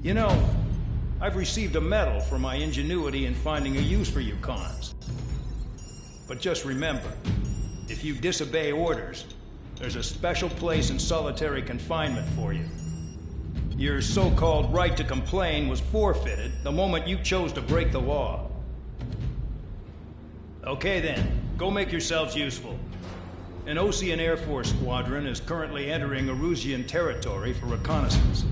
You know, I've received a medal for my ingenuity in finding a use for you cons. But just remember, if you disobey orders, there's a special place in solitary confinement for you. Your so-called right to complain was forfeited the moment you chose to break the law. Okay then, go make yourselves useful. An Osean Air Force squadron is currently entering Erusian territory for reconnaissance.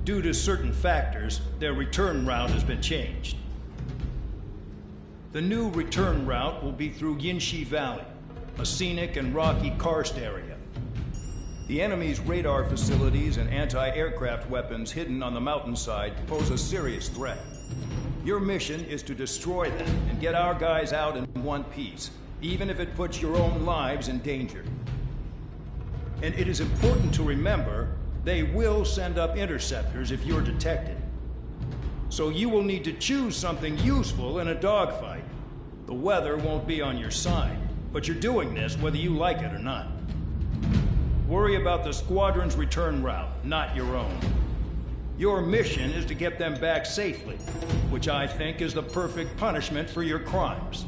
Due to certain factors, their return route has been changed. The new return route will be through Yinshi Valley, a scenic and rocky karst area. The enemy's radar facilities and anti-aircraft weapons hidden on the mountainside pose a serious threat. Your mission is to destroy them and get our guys out in one piece, even if it puts your own lives in danger. And it is important to remember, they will send up interceptors if you're detected. So you will need to choose something useful in a dogfight. The weather won't be on your side, but you're doing this whether you like it or not. Worry about the squadron's return route, not your own. Your mission is to get them back safely, which I think is the perfect punishment for your crimes.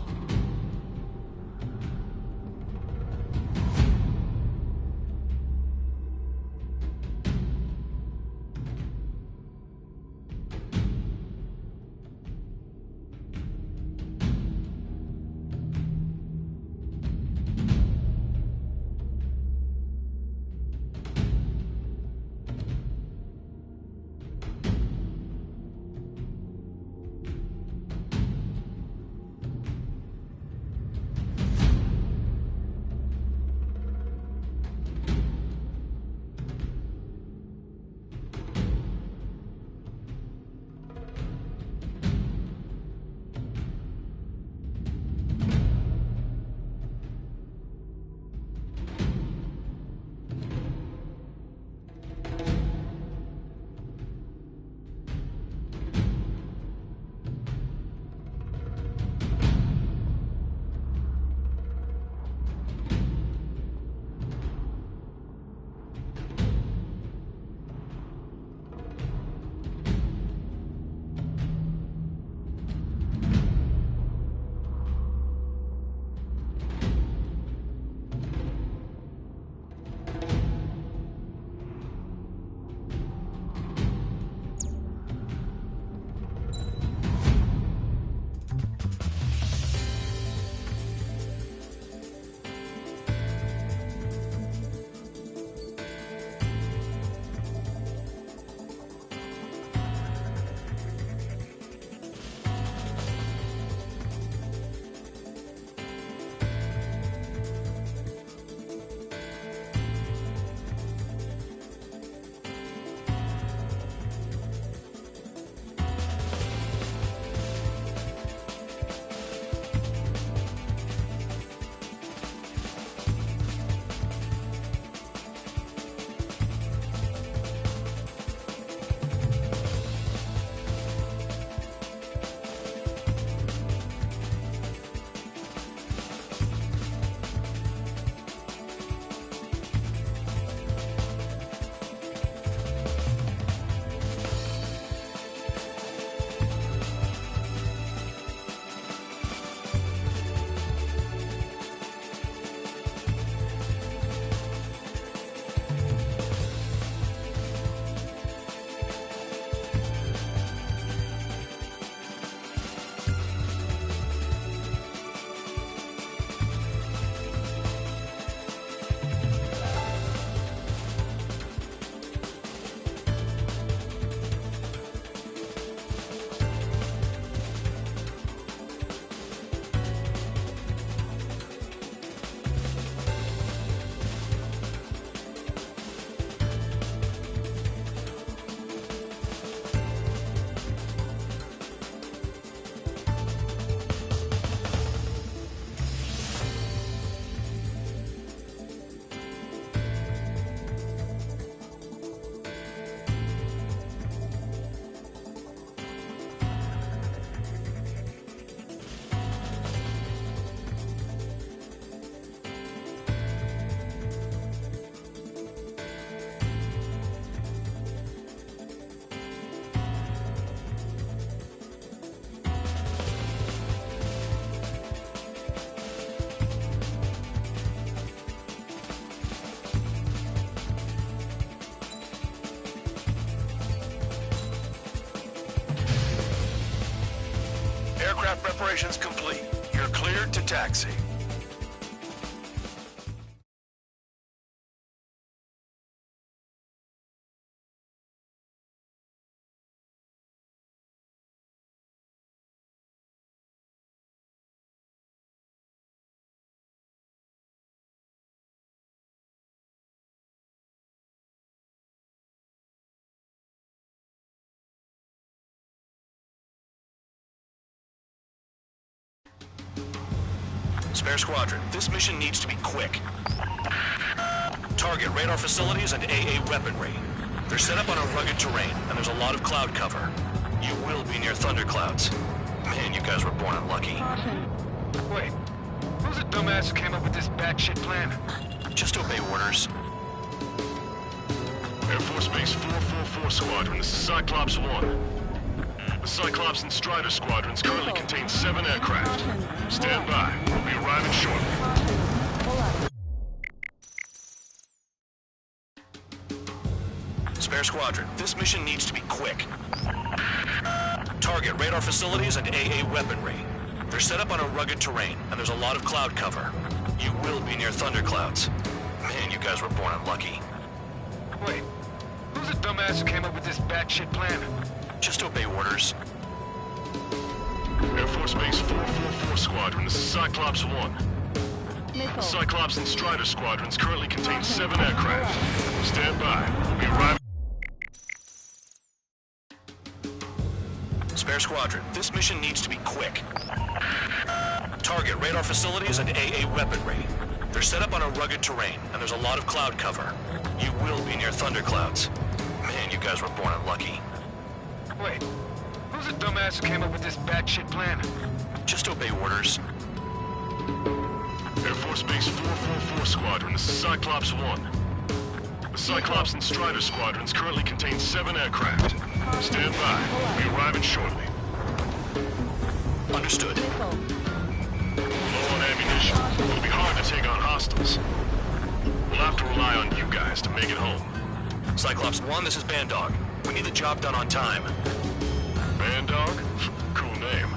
Preparations complete. You're cleared to taxi. Spare Squadron, this mission needs to be quick. Target radar facilities and AA weaponry. They're set up on a rugged terrain, and there's a lot of cloud cover. You will be near thunderclouds. Man, you guys were born unlucky. Wait, who's the dumbass who came up with this batshit plan? Just obey orders. Air Force Base 444 Squadron, this is Cyclops 1. The Cyclops and Strider squadrons currently contain 7 aircraft. Stand by. We'll be arriving shortly. Spare Squadron, this mission needs to be quick. Target radar facilities and AA weaponry. They're set up on a rugged terrain, and there's a lot of cloud cover. You will be near thunderclouds. Man, you guys were born unlucky. Wait, who's the dumbass who came up with this batshit plan? Just obey orders. Air Force Base 444 Squadron, this is Cyclops 1. The Cyclops and Strider squadrons currently contain 7 aircraft. Stand by. We'll be arriving. Spare Squadron, this mission needs to be quick. Target radar facilities and AA weaponry. They're set up on a rugged terrain, and there's a lot of cloud cover. You will be near thunderclouds. Man, you guys were born unlucky. Wait, who's the dumbass who came up with this batshit plan? Just obey orders. Air Force Base 444 Squadron, this is Cyclops 1. The Cyclops and Strider squadrons currently contain 7 aircraft. Stand by. We'll be arriving shortly. Understood. Low on ammunition. It'll be hard to take on hostiles. We'll have to rely on you guys to make it home. Cyclops 1, this is Bandog. We need the job done on time. Bandog? Cool name.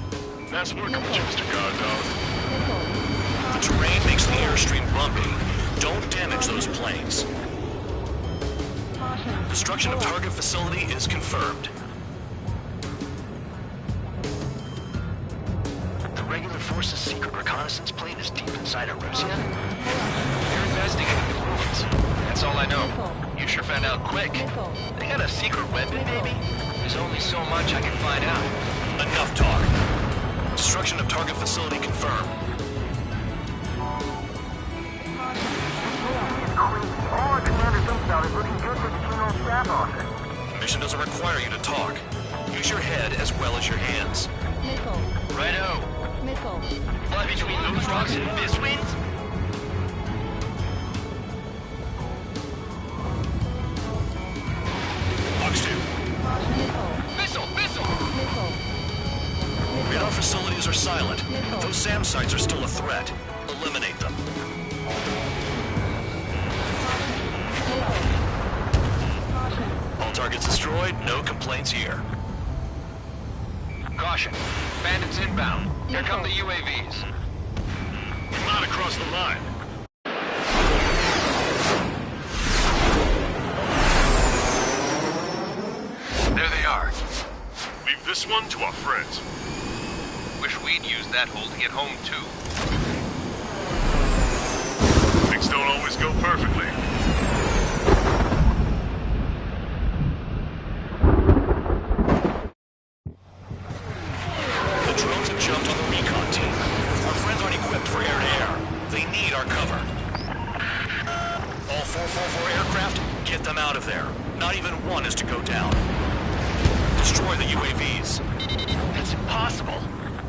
Nice working with you, Mr. Guard Dog. The terrain makes the airstream bumpy. Don't damage those planes. Destruction of target facility is confirmed. The regular force's secret reconnaissance plane is deep inside Erusia? They're investigating the ruins. That's all I know. You sure found out quick. They got a secret weapon, maybe? There's only so much I can find out. Enough talk. Destruction of target facility confirmed. All our commander's intel is looking good for the General Staff Office. Mission doesn't require you to talk. Use your head as well as your hands. Righto. What, between those rocks and this wind? Box 2. Missile! Radar facilities are silent, but those SAM sites are still a threat. Eliminate them. All targets destroyed, no complaints here. Caution. Bandits inbound. Here come the UAVs. We're not across the line. There they are. Leave this one to our friends. Wish we'd used that hole to get home, too. Things don't always go perfectly. The drones have jumped on the recon team. Our friends aren't equipped for air-to-air. They need our cover. All 444 aircraft, get them out of there. Not even one is to go down. Destroy the UAVs. That's impossible.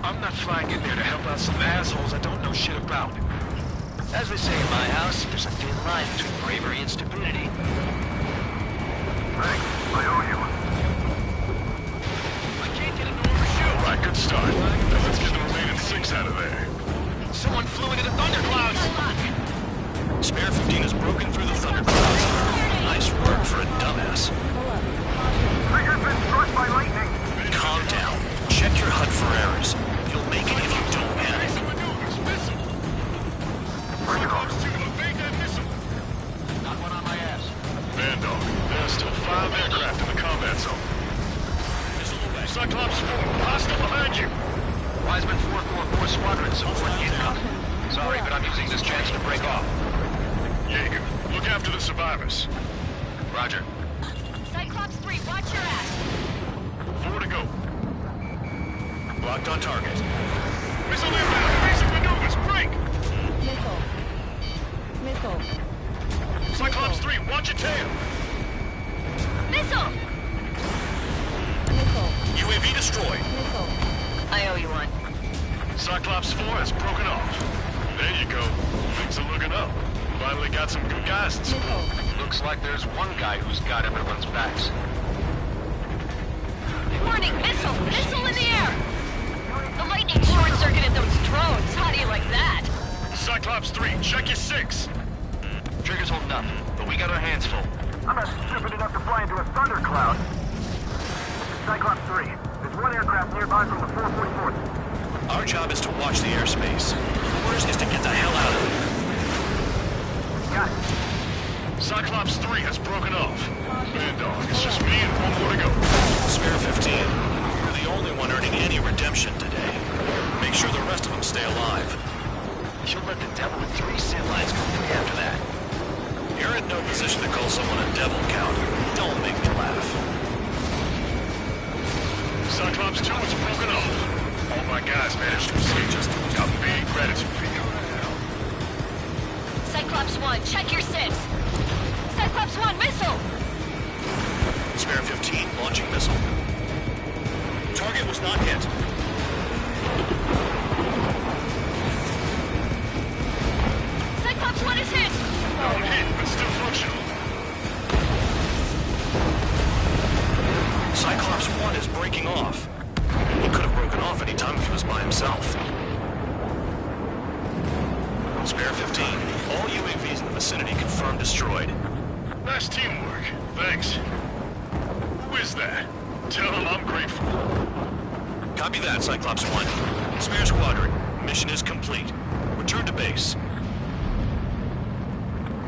I'm not flying in there to help out some assholes I don't know shit about. As they say in my house, there's a thin line between bravery and stupidity. Thanks. I owe you. I can't get into overshoot. All right, good start. Now let's get the remaining 6 out of there. Someone flew into the thunderclouds. Spare 15 has broken through the thunderclouds. Nice work for a dumbass. Trigger's been struck by lightning. Calm down. Check your HUD for errors. You'll make it if Cyclops 4, hostile behind you. Wiseman 444 Squadron support incoming. Sorry, but I'm using this chance to break off. Jaeger, look after the survivors. Roger. Cyclops 3, watch your ass. 4 to go. Locked on target. Missile inbound, basic maneuvers, break! Missile. Cyclops 3, watch your tail. Missile! UAV destroyed. I owe you one. Cyclops 4 has broken off. There you go. Things are looking up. Finally got some good guys in support. Looks like there's one guy who's got everyone's backs. Warning, missile! Missile in the air! The lightning short-circuited those drones. How do you like that? Cyclops 3, check your 6. Trigger's holding up, but we got our hands full. I'm not stupid enough to fly into a thundercloud. Cyclops 3, there's one aircraft nearby from the 444th. Our job is to watch the airspace. Yours is to get the hell out of it. Got it. Cyclops 3 has broken off. Man, dog, it's just me and one more to go. Spare 15. You're the only one earning any redemption today. Make sure the rest of them stay alive. You'll let the devil with 3 sin lines go free after that. You're in no position to call someone a devil, Count. Don't make me laugh. Cyclops 2 is broken off. All my guys managed to escape. Just got big gratitude for you. Cyclops 1, check your 6. Cyclops 1, missile! Spare 15, launching missile. Target was not hit. Cyclops 1 is hit! Not hit, but still functional. Cyclops 1 is breaking off. He could have broken off any time if he was by himself. Spare 15. All UAVs in the vicinity confirmed destroyed. Nice teamwork. Thanks. Who is that? Tell him I'm grateful. Copy that, Cyclops 1. Spare Squadron. Mission is complete. Return to base.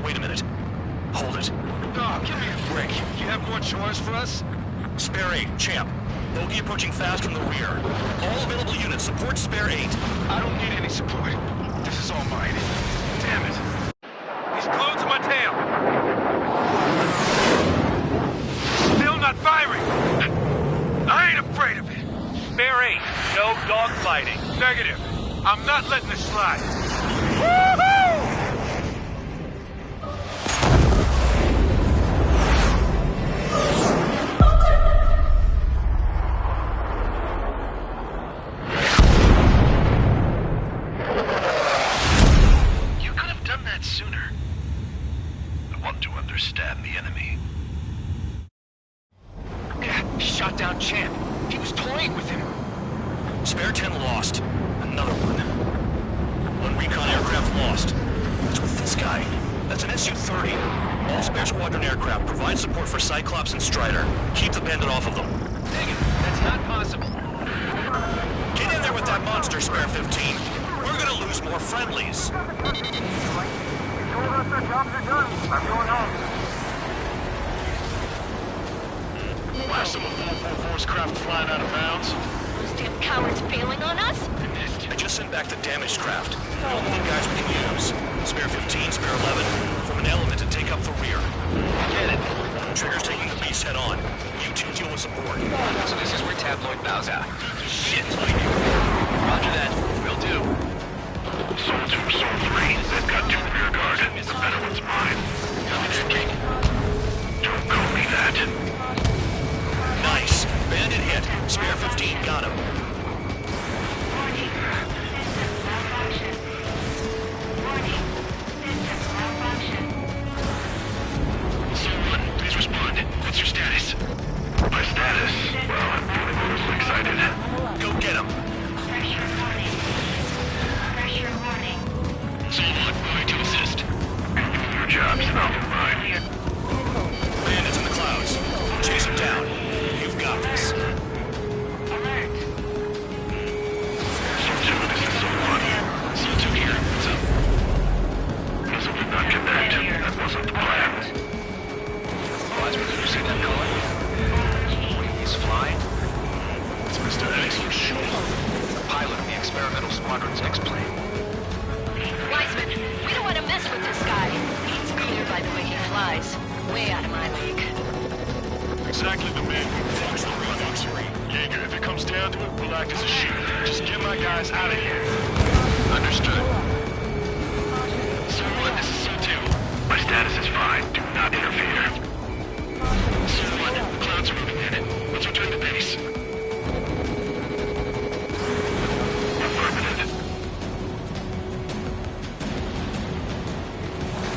Wait a minute. Hold it. Dog, give me a break. You have more chores for us? Spare 8, Champ. Bogey approaching fast from the rear. All available units support Spare 8. I don't need any support. This is all mine. Damn it. He's glued to my tail. Still not firing. I ain't afraid of it. Spare 8, no dogfighting. Negative. I'm not letting this slide. Woohoo! Sooner. I want to understand the enemy. Yeah, shot down Champ. He was toying with him. Spare 10 lost. Another one. One recon aircraft lost. What's with this guy? That's an Su-30. All Spare Squadron aircraft provide support for Cyclops and Strider. Keep the bandit off of them. Negative. That's not possible. Get in there with that monster, Spare 15. We're gonna lose more friendlies. Told us their jobs are done. I'm going home. Why some of 444's craft flying out of bounds? Those damn cowards bailing on us? I just sent back the damaged craft. The only guys we can use. Spare 15, Spare 11, from an element to take up the rear. Get it. Trigger's taking the beast head on. You two deal with support. So this is where tabloid bows out. Shit. Roger that. Will do. Soul 2, Soul 3. They've got 2 rear guard. The better one's mine. Copy that, King. Don't call me that. Nice. Bandit hit. Spare 15 got him. Soul 1, please respond. What's your status? My status? Well, I'm feeling a little excited. Go get him. Soul 1, going to assist. Your job's not mine. Bandits in the clouds. Chase him down. You've got this. Alert. allies. Way out of my league. Exactly the man who fucks the Redux. Jaeger, if it comes down to it, we'll act as a shield. Just get my guys out of here. Understood. Sir-1, this is Sir-2. My status is fine. Do not interfere. Sir-1, clouds are moving in. Let's return to base. Affirmative.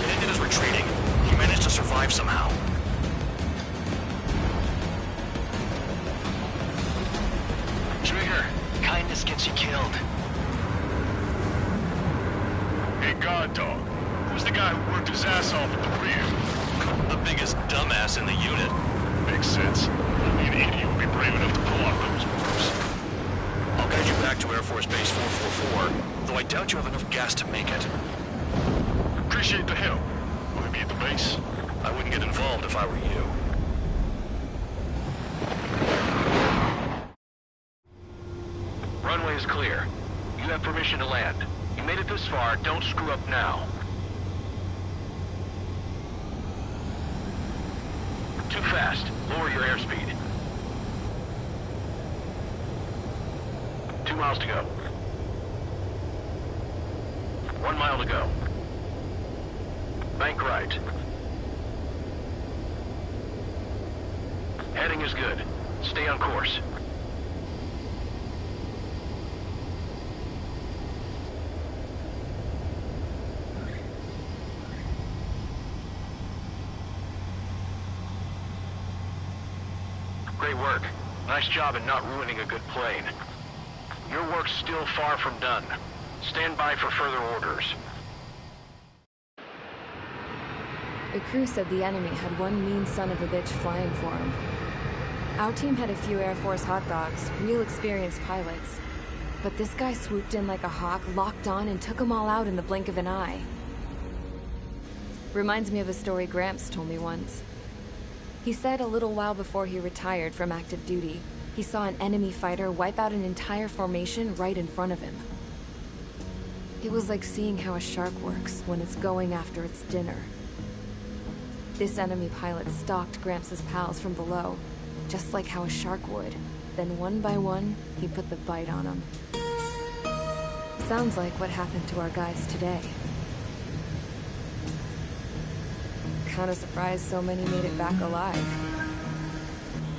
Bandit is retreating. He managed to survive somehow. Trigger, kindness gets you killed. Hey, God Dog. Who's the guy who worked his ass off at the rear? The biggest dumbass in the unit. Makes sense. Only an idiot would be brave enough to pull off those moves. I'll guide you back to Air Force Base 444, though I doubt you have enough gas to make it. Appreciate the help. Will they be at the base? I wouldn't get involved if I were you. Runway is clear. You have permission to land. You made it this far, don't screw up now. Too fast. Lower your airspeed. 2 miles to go. 1 mile to go. Bank right. Heading is good. Stay on course. Great work. Nice job in not ruining a good plane. Your work's still far from done. Stand by for further orders. The crew said the enemy had one mean son of a bitch flying for him. Our team had a few Air Force hot dogs, real experienced pilots. But this guy swooped in like a hawk, locked on, and took them all out in the blink of an eye. Reminds me of a story Gramps told me once. He said a little while before he retired from active duty, he saw an enemy fighter wipe out an entire formation right in front of him. It was like seeing how a shark works when it's going after its dinner. This enemy pilot stalked Gramps' pals from below, just like how a shark would. Then one by one, he put the bite on them. Sounds like what happened to our guys today. Kinda surprised so many made it back alive.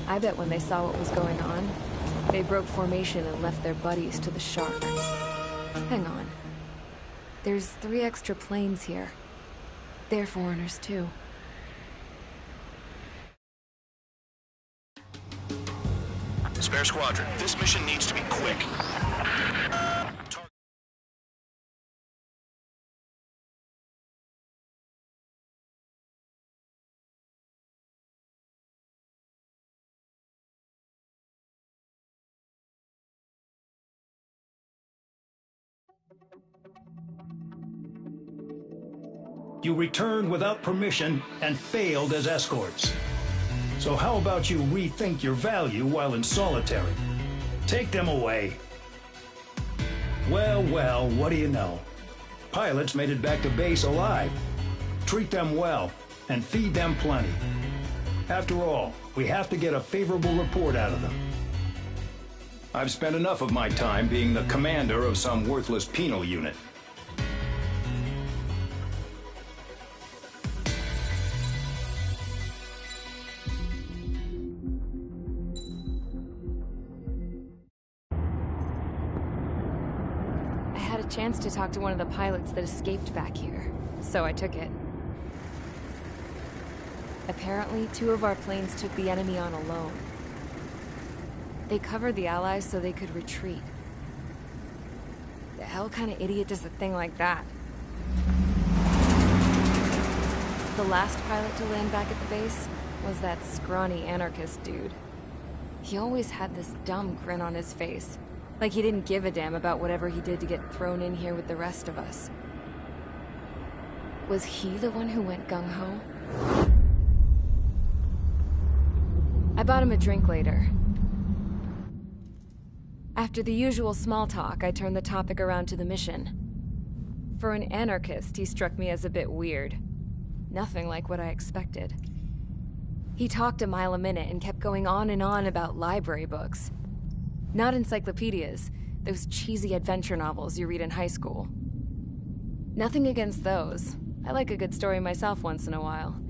I bet when they saw what was going on, they broke formation and left their buddies to the shark. Hang on. There's 3 extra planes here. They're foreigners too. Spare squadron, this mission needs to be quick. You returned without permission and failed as escorts. So how about you rethink your value while in solitary? Take them away. Well, well, what do you know? Pilots made it back to base alive. Treat them well and feed them plenty. After all, we have to get a favorable report out of them. I've spent enough of my time being the commander of some worthless penal unit. Chance to talk to one of the pilots that escaped back here, so I took it. Apparently, 2 of our planes took the enemy on alone. They covered the Allies so they could retreat. The hell kind of idiot does a thing like that? The last pilot to land back at the base was that scrawny anarchist dude. He always had this dumb grin on his face. Like he didn't give a damn about whatever he did to get thrown in here with the rest of us. Was he the one who went gung-ho? I bought him a drink later. After the usual small talk, I turned the topic around to the mission. For an anarchist, he struck me as a bit weird. Nothing like what I expected. He talked a mile a minute and kept going on and on about library books. Not encyclopedias, those cheesy adventure novels you read in high school. Nothing against those. I like a good story myself once in a while.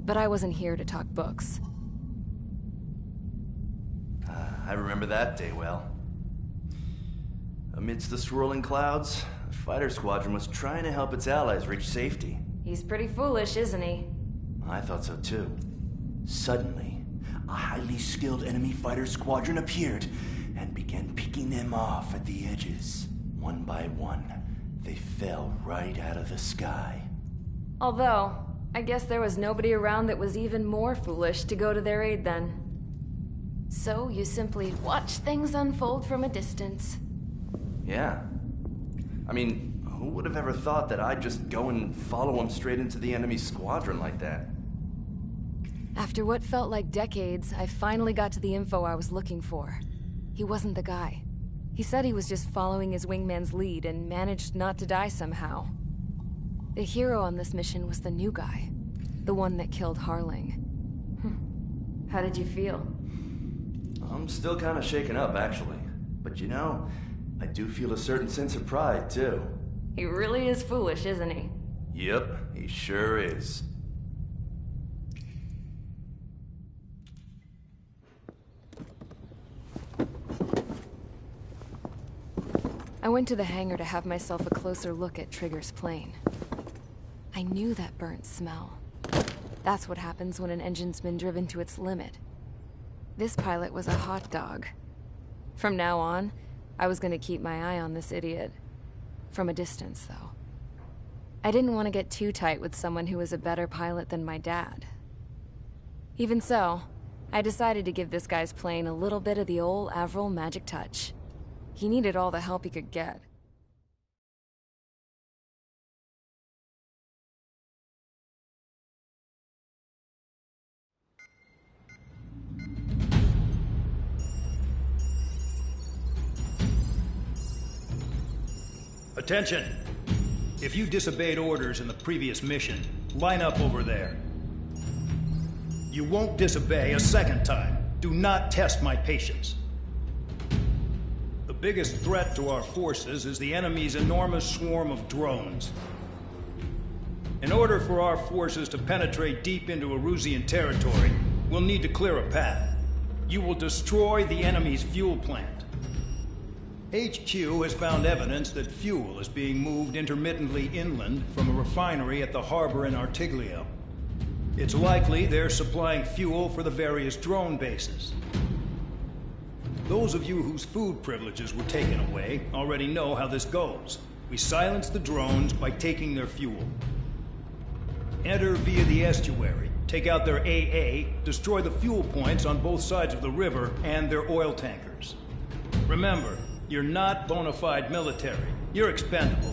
But I wasn't here to talk books. I remember that day well. Amidst the swirling clouds, the fighter squadron was trying to help its allies reach safety. He's pretty foolish, isn't he? I thought so too. Suddenly, a highly skilled enemy fighter squadron appeared and began picking them off at the edges. One by one, they fell right out of the sky. Although, I guess there was nobody around that was even more foolish to go to their aid then. So you simply watch things unfold from a distance. Yeah. I mean, who would have ever thought that I'd just go and follow him straight into the enemy squadron like that? After what felt like decades, I finally got to the info I was looking for. He wasn't the guy. He said he was just following his wingman's lead and managed not to die somehow. The hero on this mission was the new guy. The one that killed Harling. How did you feel? I'm still kind of shaken up, actually. But you know, I do feel a certain sense of pride, too. He really is foolish, isn't he? Yep, he sure is. I went to the hangar to have myself a closer look at Trigger's plane. I knew that burnt smell. That's what happens when an engine's been driven to its limit. This pilot was a hot dog. From now on, I was going to keep my eye on this idiot. From a distance, though. I didn't want to get too tight with someone who was a better pilot than my dad. Even so, I decided to give this guy's plane a little bit of the old Avril magic touch. He needed all the help he could get. Attention! If you disobeyed orders in the previous mission, line up over there. You won't disobey a second time. Do not test my patience. The biggest threat to our forces is the enemy's enormous swarm of drones. In order for our forces to penetrate deep into Erusian territory, we'll need to clear a path. You will destroy the enemy's fuel plant. HQ has found evidence that fuel is being moved intermittently inland from a refinery at the harbor in Artiglio. It's likely they're supplying fuel for the various drone bases. Those of you whose food privileges were taken away already know how this goes. We silence the drones by taking their fuel. Enter via the estuary, take out their AA, destroy the fuel points on both sides of the river and their oil tankers. Remember, you're not bona fide military. You're expendable.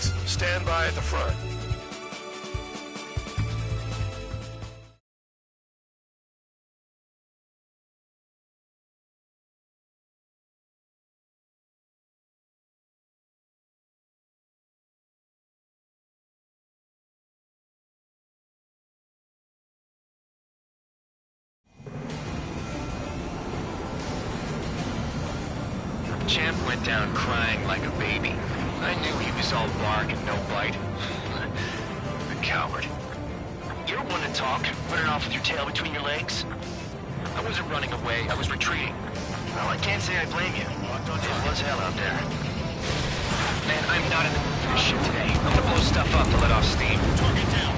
pancakes. Stand by at the front. Champ went down crying like a baby. I knew he was all bark and no bite. The coward. You're one to talk, running off with your tail between your legs. I wasn't running away, I was retreating. Well, I can't say I blame you. It was hell out there. Man, I'm not in the mood for this shit today. I'm gonna blow stuff up to let off steam. Target down.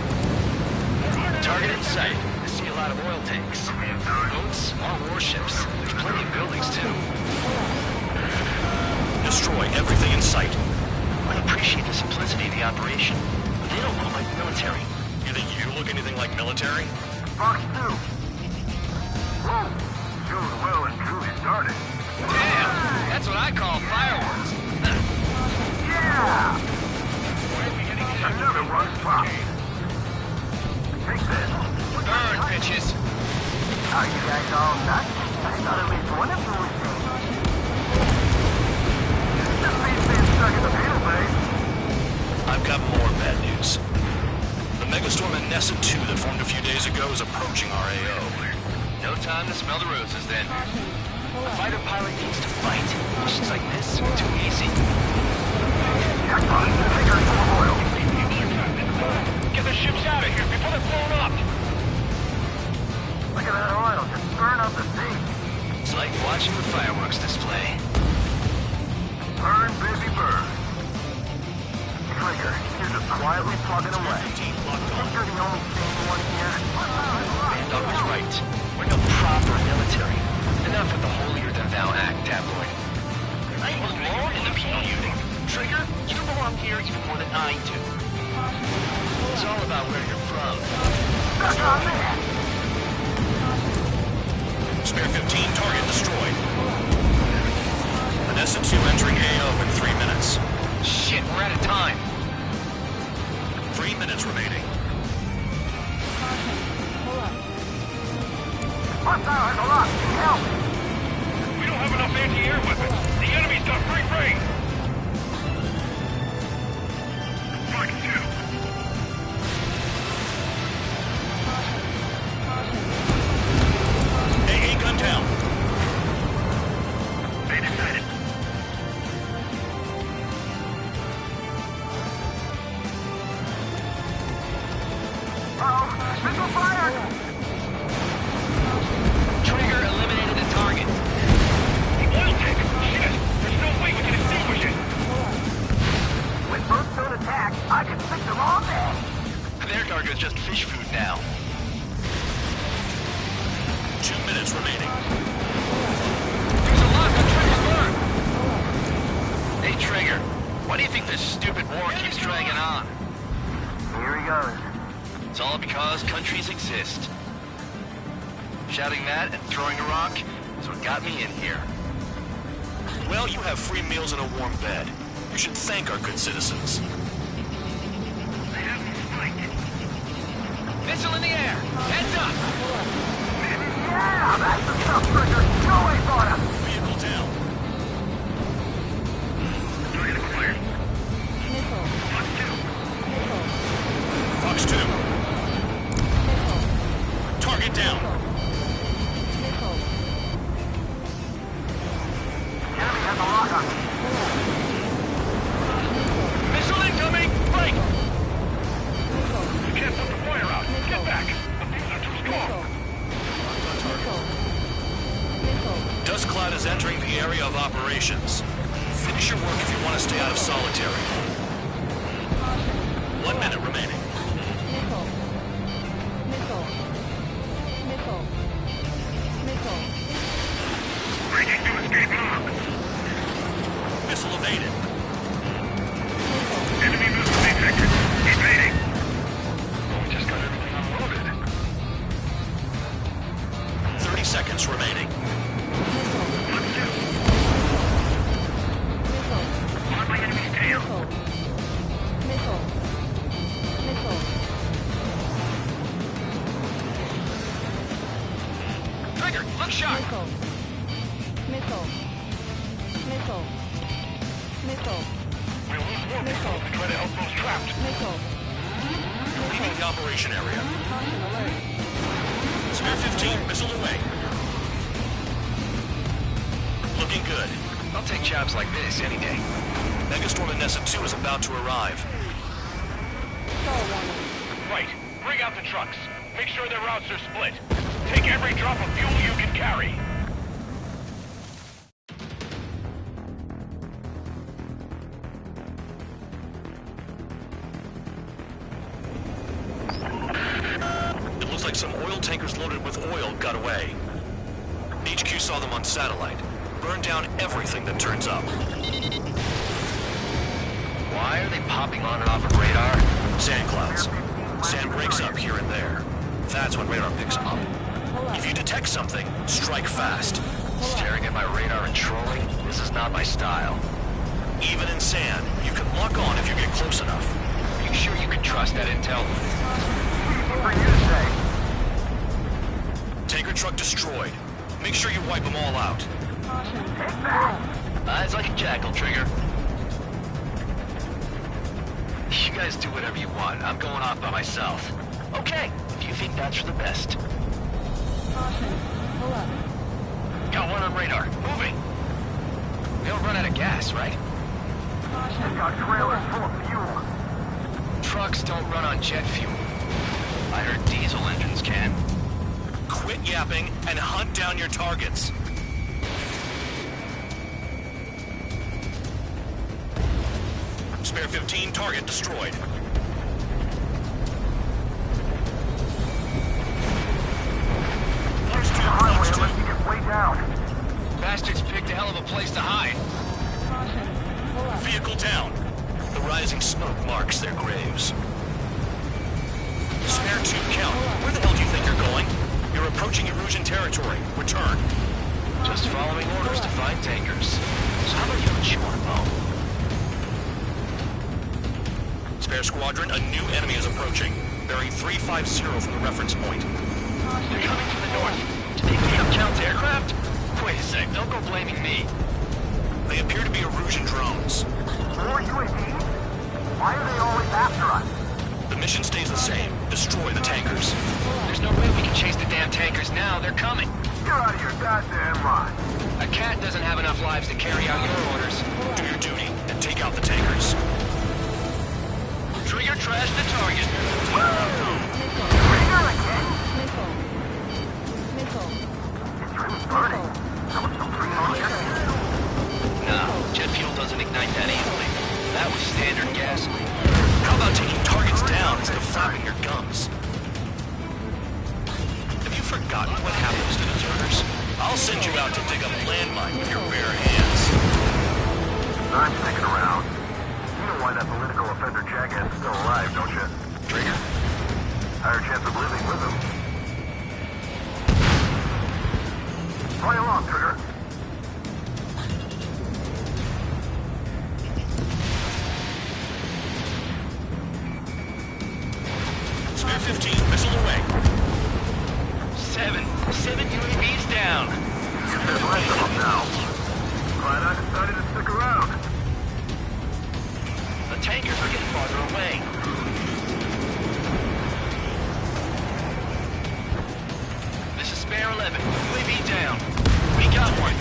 Target in sight. I see a lot of oil tanks. Boats, more warships. There's plenty of buildings, too. Destroy everything in sight. I appreciate the simplicity of the operation, but they don't look like military. You think you look anything like military? Fox 2. Whoa. Shows well and truly started. Damn! That's what I call fireworks. Yeah! Another one popped. Take this. Burn, bitches! Are you guys all nuts? I thought at least one of you was dead. This beat's being stuck in the field, babe. I've got more bad news. The megastorm in Nessa 2 that formed a few days ago is approaching our AO. No time to smell the roses, then. A fighter pilot needs to fight. Missions like this are too easy. Jackpot. Take her full of oil. Get the ships out of here before they're blown up! Look at that oil just burn up the sea. It's like watching the fireworks display. Burn, baby, burn. Trigger, you're just quietly plugging away. Think you're the only sane one here? Dog was right. We're no proper military. Enough with the holier-than-thou act, tabloid. I belong in the penal unit. Trigger, you belong here even more than I do. It's all about where you're from. That's on there. Spare 15, target destroyed. Vanessa 2 entering AO in 3 minutes. Shit, we're out of time. 3 minutes remaining. Hostile has a lot. Help! We don't have enough anti-air weapons. The enemy's got free reign. Fox 2. AA gun down. They decided. Uh-oh, missile fired! Trigger eliminated the target. The oil tank! Shit! There's no way we can extinguish it! With first zone attack, I can fix them all day. Their target's just fish food now. 2 minutes remaining. There's a lock on Trigger's burn! Hey, Trigger, why do you think this stupid war keeps dragging on? Here he goes. It's all because countries exist. Shouting that and throwing a rock is what got me in here. Well, you have free meals and a warm bed. You should thank our good citizens. Missile in the air! Heads up! Yeah, that's the stuff, Trigger. No way, thought him. Vehicle down. Fox 2. Target down. Enemy has a lock on me. Missile incoming! Break! You can't put the fire out. Get back! The things are too strong. Dust cloud is entering the area of operations. Finish your work if you want to stay out of solitary. 1 minute remaining. Breaking to escape lock. Missile evaded. Enemy missile detected. Evading. Oh, we just got everything unloaded. 30 seconds remaining. On my enemy's tail. Trigger, look sharp! Missile. Missile. Missile. We'll lose more people if we try to help those trapped. Missile. Leaving the operation area. Caution alert. Spare 15, missile away. Looking good. I'll take jobs like this any day. Megastorm in Nessa 2 is about to arrive. Fall warning. Right. Bring out the trucks. Make sure their routes are split. Take every drop of fuel you can carry. It looks like some oil tankers loaded with oil got away. HQ saw them on satellite. Burned down everything that turns up. Why are they popping on and off of radar? Sand clouds. Sand breaks up here and there. That's when radar picks up. If you detect something, strike fast. Staring at my radar and trolling? This is not my style. Even in sand, you can lock on if you get close enough. Are you sure you can trust that intel? For you to say. Tanker truck destroyed. Make sure you wipe them all out. Caution. Eyes like a jackal, Trigger. You guys do whatever you want. I'm going off by myself. Okay, if you think that's for the best. Caution. Pull up. Got one on radar. Moving. We don't run out of gas, right? Caution. Got trailers full of fuel. Trucks don't run on jet fuel. I heard diesel engines can. Quit yapping and hunt down your targets. Spare 15, target destroyed. First two Highway blocks unless you get way down. Bastards picked a hell of a place to hide. Caution. Pull up. Vehicle down. The rising smoke marks their graves. Spare 2 count. Where the hell do you think you're going? You're approaching Erusian territory. Return. Just following orders to find tankers. So how about you chew on a bone? Spare squadron, a new enemy is approaching. Bearing 350 from the reference point. They're coming from the north. Do they pick up Count's aircraft? Wait a sec, don't go blaming me. They appear to be Erusian drones. More UAVs? Why are they always after us? The mission stays the same. Destroy the tankers. There's no way we can chase the damn tankers now. They're coming. You're out of your goddamn mind. A cat doesn't have enough lives to carry out your orders. Do your duty and take out the tankers. Trigger trash the target. Trigger again? Missile. Missile. It's really burning. That was some free motion. No, jet fuel doesn't ignite that easily. That was standard gasoline. How about taking targets down instead of flapping your gums? Have you forgotten what happens to deserters? I'll send you out to dig up landmine with your bare hands. I'm sticking around. You know why that political offender jackass is still alive, don't you? Trigger? Higher chance of living with him. Play along, Trigger. Spare 15, missile away. Seven UAVs down. There's less of them now. Glad I decided to stick around. The tankers are getting farther away. This is Spare 11. UAV down. We got one.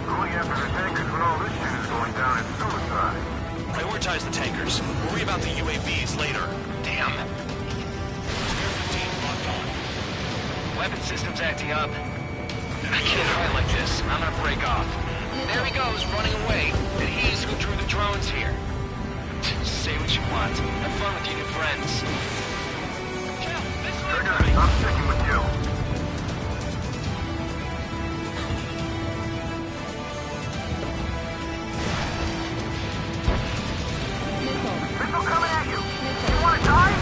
Going after the tankers when all this shit is going down is suicide. Prioritize the tankers. Worry about the UAVs later. Damn. Spare 15 locked on. Weapon system's acting up. I can't fight like this. I'm gonna break off. There he goes, running away. And he's who drew the drones here. Say what you want. Have fun with your new friends. Trigger, I'm sticking with you. Missile. Missile coming at you. You want to die?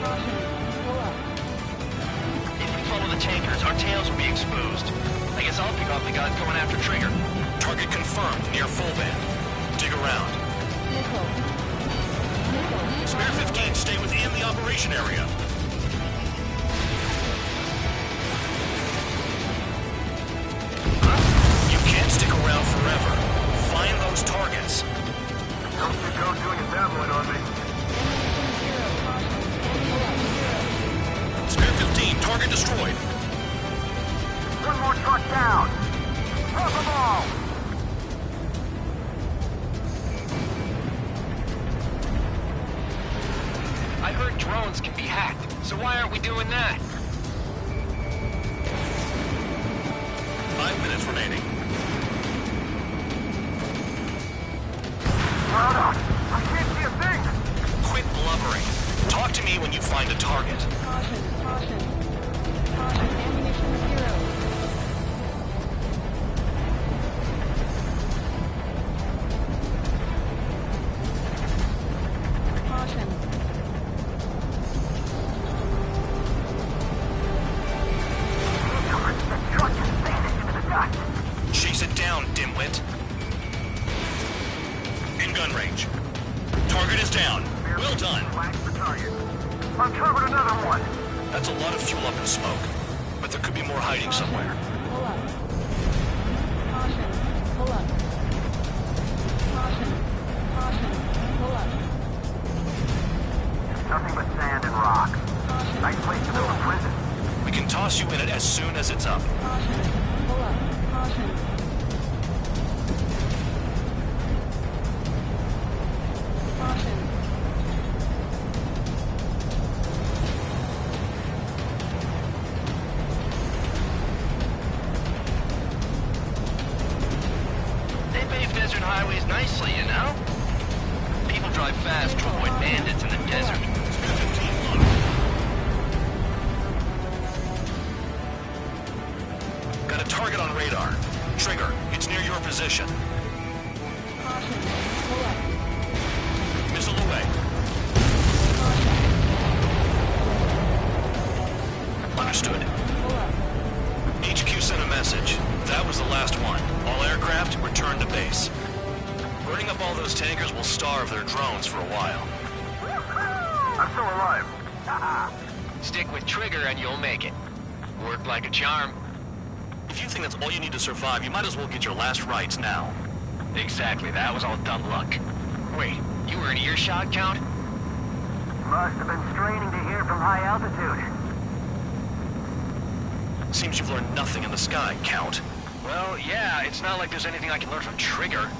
Caution. Pull up. If we follow the tankers, our tails will be exposed. I guess I'll pick off the guys going after Trigger. Target confirmed near full band. Dig around. Missile. Missile. Spare 15, stay within the operation area. You can't stick around forever. Find those targets. Don't see Joe doing a tabloid on me. Spare 15, target destroyed. One more truck down. Drop them all. I heard drones can be hacked, so why aren't we doing that? 5 minutes remaining. Hold on. I can't see a thing. Quit blubbering. Talk to me when you find a target. Caution. Caution. Caution. Ammunition 0. Caution. The truck just vanished into the dust. Chase it down, dimwit. In gun range. Target is down. Well done. Relax the target. Uncovered another one. That's a lot of fuel up in smoke. But there could be more hiding somewhere. Pull up. Caution. Pull up. Caution. Caution. Pull up. Nothing but sand and rock. Caution. Nice place to build a prison. We can toss you in it as soon as it's up. Caution. Pull up. Caution. Caution. They pave desert highways nicely, you know? People drive fast to avoid bandits in the desert. Got a target on radar. Trigger, it's near your position. Caution. Pull up. Missile away. Understood. Pull up. HQ sent a message. That was the last one. All aircraft, return to base. Burning up all those tankers will starve their drones for a while. I'm still alive. Stick with Trigger and you'll make it. Work like a charm. If you think that's all you need to survive, you might as well get your last rites now. Exactly, that was all dumb luck. Wait, you were in earshot, Count? Must have been straining to hear from high altitude. Seems you've learned nothing in the sky, Count. Well, yeah, it's not like there's anything I can learn from Trigger.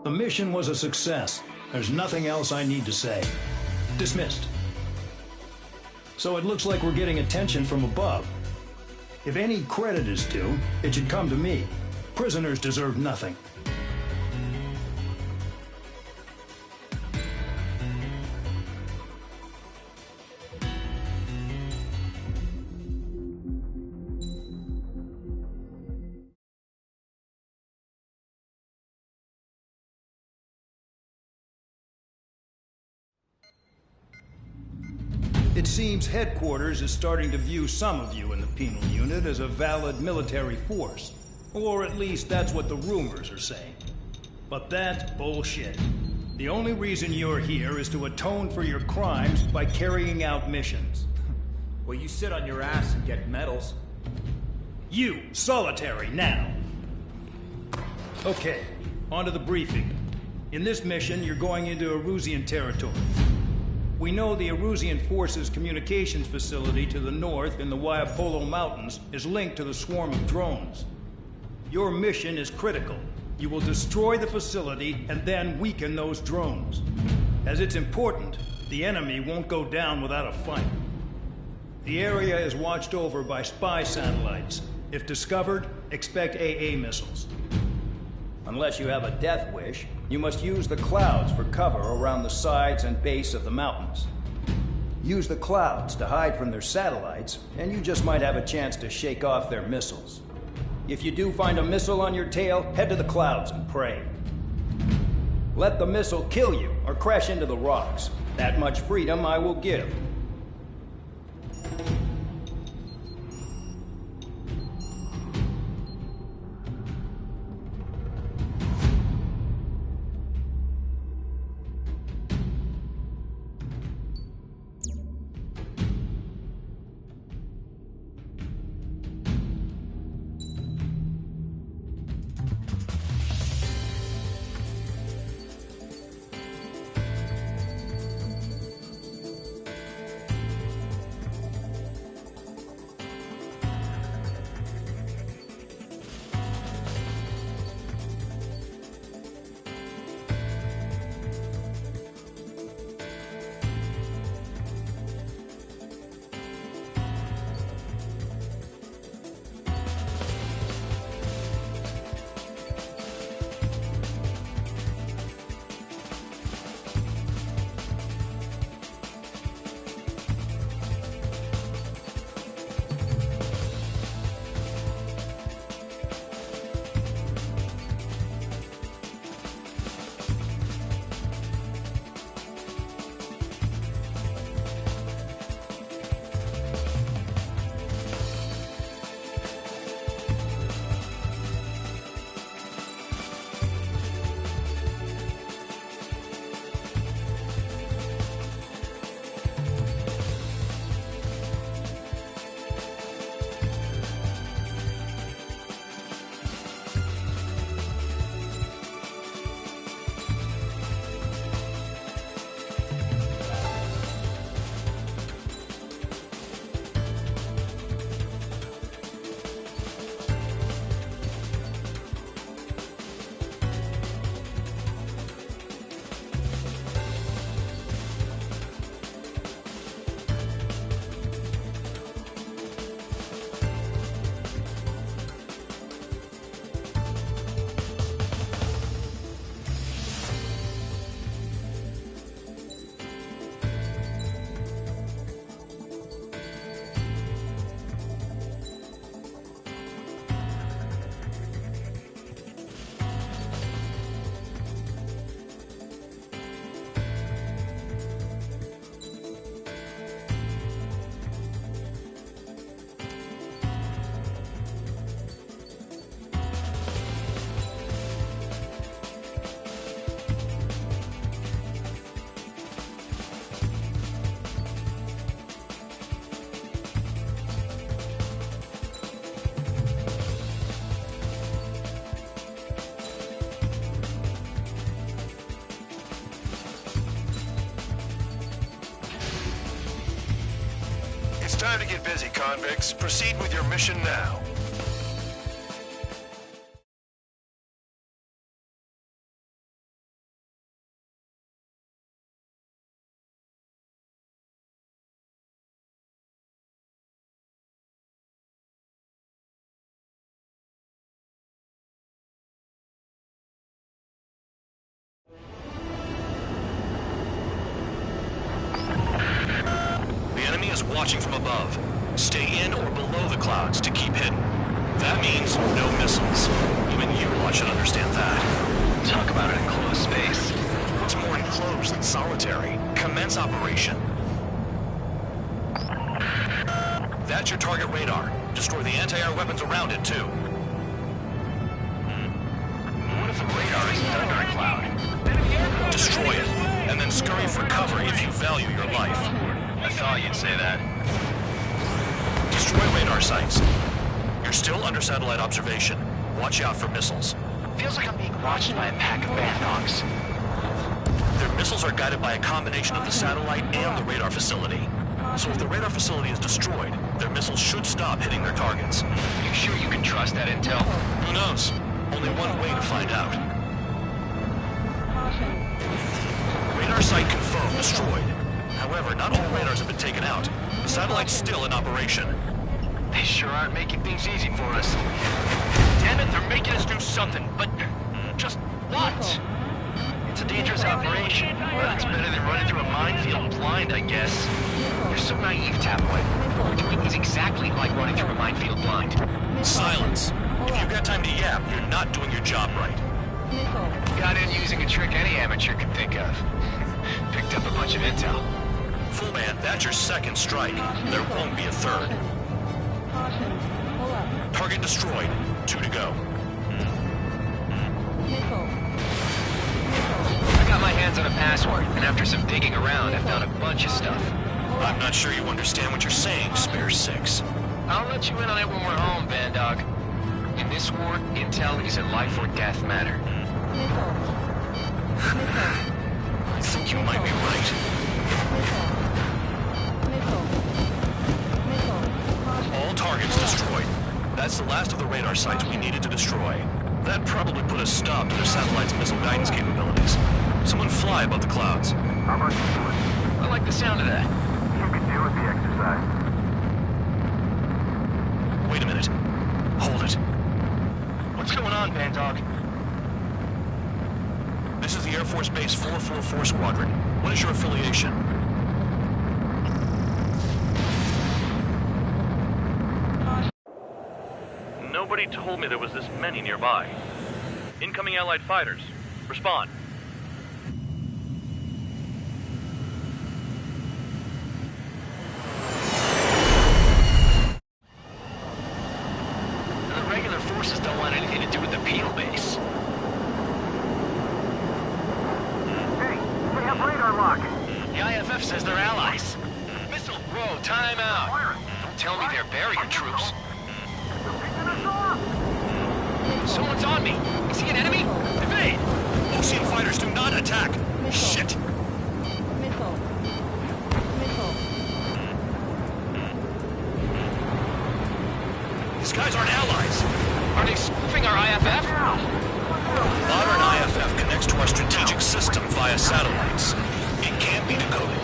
The mission was a success. There's nothing else I need to say. Dismissed. So it looks like we're getting attention from above. If any credit is due, it should come to me. Prisoners deserve nothing. It seems headquarters is starting to view some of you in the penal unit as a valid military force. Or at least that's what the rumors are saying. But that's bullshit. The only reason you're here is to atone for your crimes by carrying out missions. Well, you sit on your ass and get medals. You, solitary, now. Okay, on to the briefing. In this mission, you're going into Erusian territory. We know the Erusian Forces communications facility to the north in the Waiapolo Mountains is linked to the swarm of drones. Your mission is critical. You will destroy the facility and then weaken those drones. As it's important, the enemy won't go down without a fight. The area is watched over by spy satellites. If discovered, expect AA missiles. Unless you have a death wish, you must use the clouds for cover around the sides and base of the mountains. Use the clouds to hide from their satellites, and you just might have a chance to shake off their missiles. If you do find a missile on your tail, head to the clouds and pray. Let the missile kill you or crash into the rocks. That much freedom I will give. It's time to get busy, convicts. Proceed with your mission now. Watching from above. Stay in or below the clouds to keep hidden. That means no missiles. Even you lot should understand that. Talk about it in closed space. What's more enclosed than solitary? Commence operation. That's your target radar. Destroy the anti-air weapons around it, too. What if the radar is under a cloud? Destroy it, and then scurry for cover if you value your life. I thought you'd say that. Destroy radar sites. You're still under satellite observation. Watch out for missiles. Feels like I'm being watched by a pack of bad dogs. Their missiles are guided by a combination of the satellite and the radar facility. So if the radar facility is destroyed, their missiles should stop hitting their targets. You sure you can trust that intel? Who knows? Only one way to find out. Radar site confirmed destroyed. However, not all radars have been taken out. The satellite's still in operation. They sure aren't making things easy for us. Damn it, they're making us do something, but... Just what? It's a dangerous operation, but it's better than running through a minefield blind, I guess. You're so naive, Tabloid. What we're doing is exactly like running through a minefield blind. Silence. If you've got time to yap, you're not doing your job right. Got in using a trick any amateur could think of. Picked up a bunch of intel. Full man, that's your second strike. There won't be a third. Caution. Pull up. Target destroyed. 2 to go. Missile. I got my hands on a password, and after some digging around, I found a bunch of stuff. I'm not sure you understand what you're saying, Spare 6. I'll let you in on it when we're home, Bandog. In this war, intel is a life or death matter. I think you might be right. All targets destroyed. That's the last of the radar sites we needed to destroy. That probably put a stop to their satellite's missile guidance capabilities. Someone fly above the clouds. How much you doing? I like the sound of that. You can do with the exercise. Wait a minute. Hold it. What's going on, Bandog? This is the Air Force Base 444 Squadron. What is your affiliation? Nobody told me there was this many nearby. Incoming Allied fighters. Respond. The regular forces don't want anything to do with the penal base. Hey, they have radar lock. The IFF says they're allies. Missile, whoa, time out. Don't tell me they're barrier troops. Someone's on me. Is he an enemy? Evade! Ocean fighters do not attack! Shit! Missile. These guys aren't allies! Are they spoofing our IFF? Modern IFF connects to our strategic system via satellites. It can't be decoded.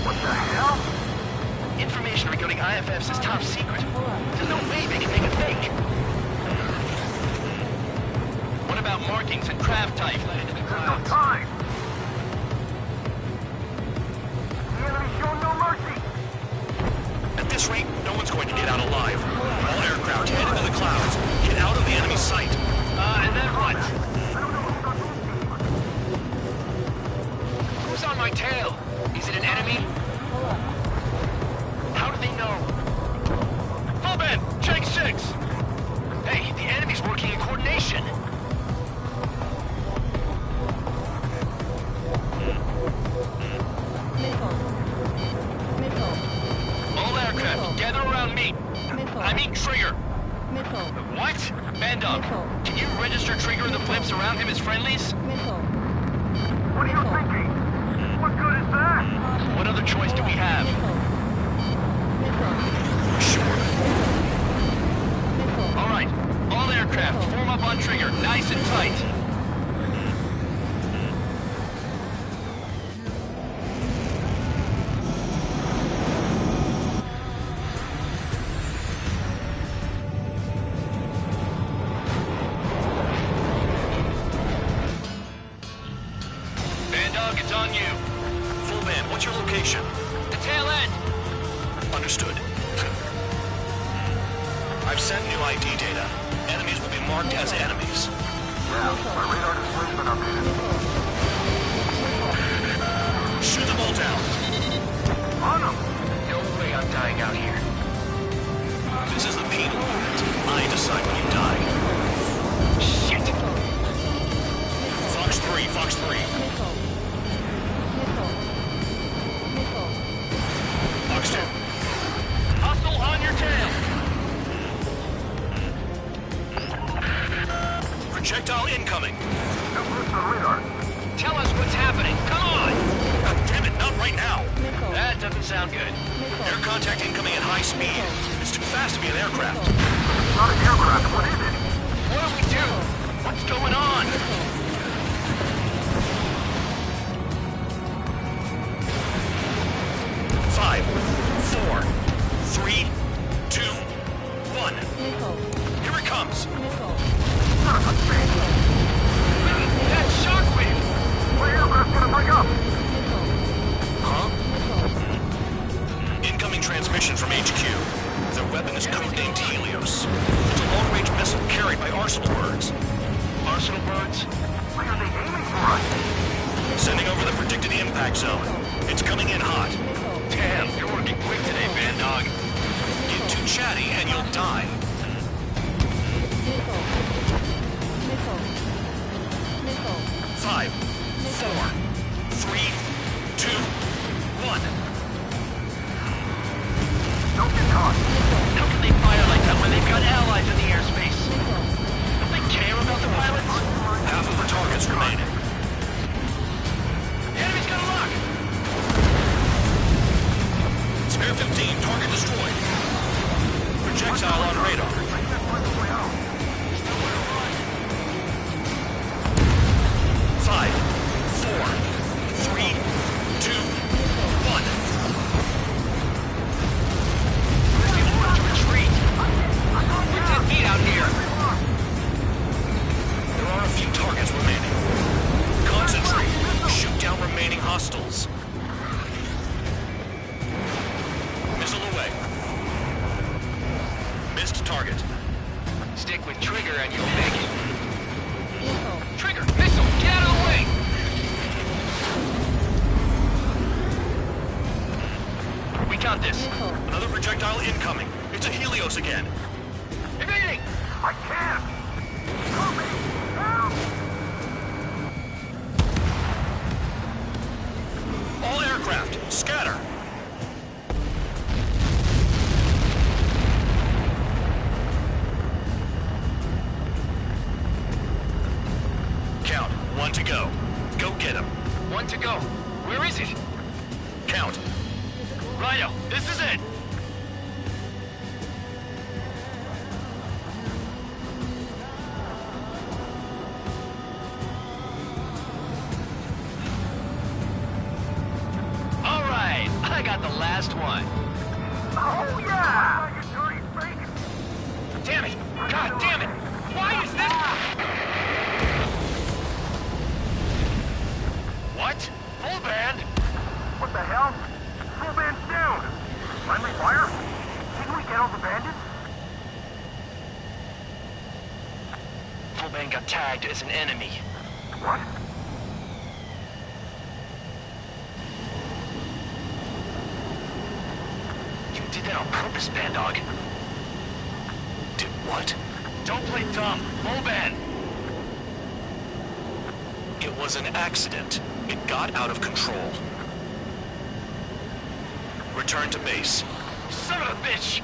What the hell? Information regarding IFFs is top secret. There's no way they can make a fake. What about markings and craft type? There's no time. The enemy's shown no mercy. At this rate, no one's going to get out alive. All aircraft head into the clouds. Get out of the enemy sight. And then what? I don't know who's on whose team. Who's on my tail? Is it an enemy? How do they know? Full Ben, check 6. Hey, the enemy's working in coordination. All aircraft, gather around me. I mean Trigger. What? Bandog, can you register Trigger and the flips around him as friendlies? What are you thinking? What good is that? What other choice do we have? All right, all aircraft, form up on Trigger, nice and tight. Bandog, it's on you. Full man, what's your location? The tail end. Understood. I've sent new ID data. Enemies will be marked as enemies. Yeah, my radar display's been updated. Shoot them all down. On them! No way I'm dying out here. This is the penal unit. I decide when you die. Shit! Fox 3, Fox 3. Fox 2. Hostile on your tail! Projectile incoming. No personal radar. Tell us what's happening. Come on! God damn it, not right now. That doesn't sound good. Air contact incoming at high speed. It's too fast to be an aircraft. It's not an aircraft. What is it? What do we do? What's going on? Five, 4, 3, 2, 1. Here it comes. Son of a bitch. Sending over the predicted impact zone. It's coming in hot. Damn, you're working quick today, band dog. Get too chatty and you'll die. Missile. 5, 4, 3, 2, 1. Don't get caught. How can they fire like that when they've got allies in the airspace? Don't they care about the pilots? Half of the targets remaining. The enemy's got a lock! Spare 15, target destroyed. Projectile on radar. 5, 4, 3, 2, 1. We want to retreat. We're 10 feet out here. There are a few targets remaining. Concentrate. Shoot down remaining hostiles. Missile away. Missed target. Stick with trigger and you'll make it. Trigger! Missile! Get out of the way! We got this. Another projectile incoming. It's a Helios again. Evading! I can't. Help me. Help. All aircraft, scatter. Count, 1 to go. Go get him. 1 to go. Where is it? Count. Rhino, this is it! All right, I got the last one. Oh yeah. You dirty freak. Damn it! God damn it! Why is this? What? Full band? What the hell? Full band's down. Friendly fire? Didn't we get all the bandits? Full band got tagged as an enemy. What? You did that on purpose, band dog. Did what? Don't play dumb. Full band. It was an accident. It got out of control. Return to base. Son of a bitch!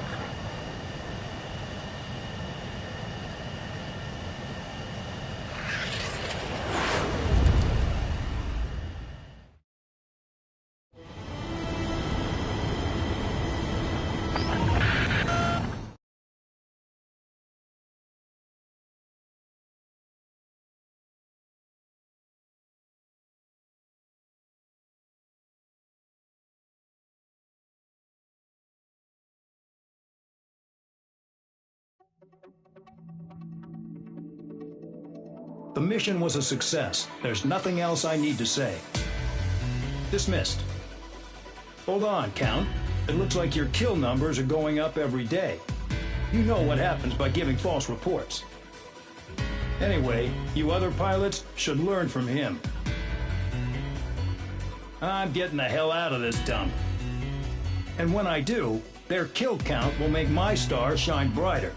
The mission was a success. There's nothing else I need to say. Dismissed. Hold on, Count. It looks like your kill numbers are going up every day. You know what happens by giving false reports. Anyway, you other pilots should learn from him. I'm getting the hell out of this dump. And when I do, their kill count will make my star shine brighter.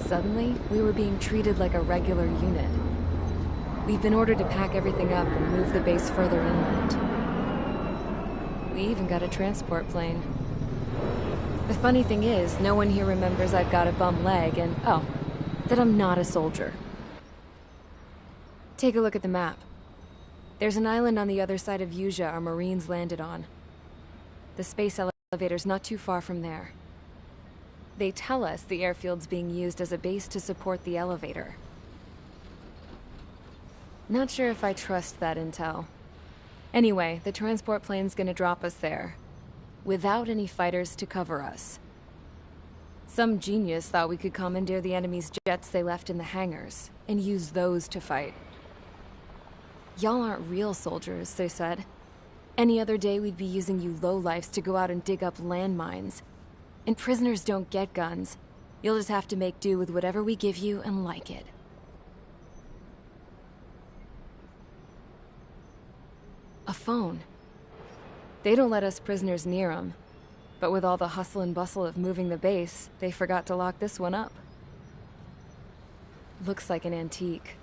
Suddenly, we were being treated like a regular unit. We've been ordered to pack everything up and move the base further inland. We even got a transport plane. The funny thing is, no one here remembers I've got a bum leg and, oh, that I'm not a soldier. Take a look at the map. There's an island on the other side of Yuja our Marines landed on. The space elevator's not too far from there. They tell us the airfield's being used as a base to support the elevator. Not sure if I trust that intel. Anyway, the transport plane's gonna drop us there, without any fighters to cover us. Some genius thought we could commandeer the enemy's jets they left in the hangars, and use those to fight. Y'all aren't real soldiers, they said. Any other day we'd be using you lowlifes to go out and dig up landmines. And prisoners don't get guns. You'll just have to make do with whatever we give you and like it. A phone. They don't let us prisoners near them. But with all the hustle and bustle of moving the base, they forgot to lock this one up. Looks like an antique.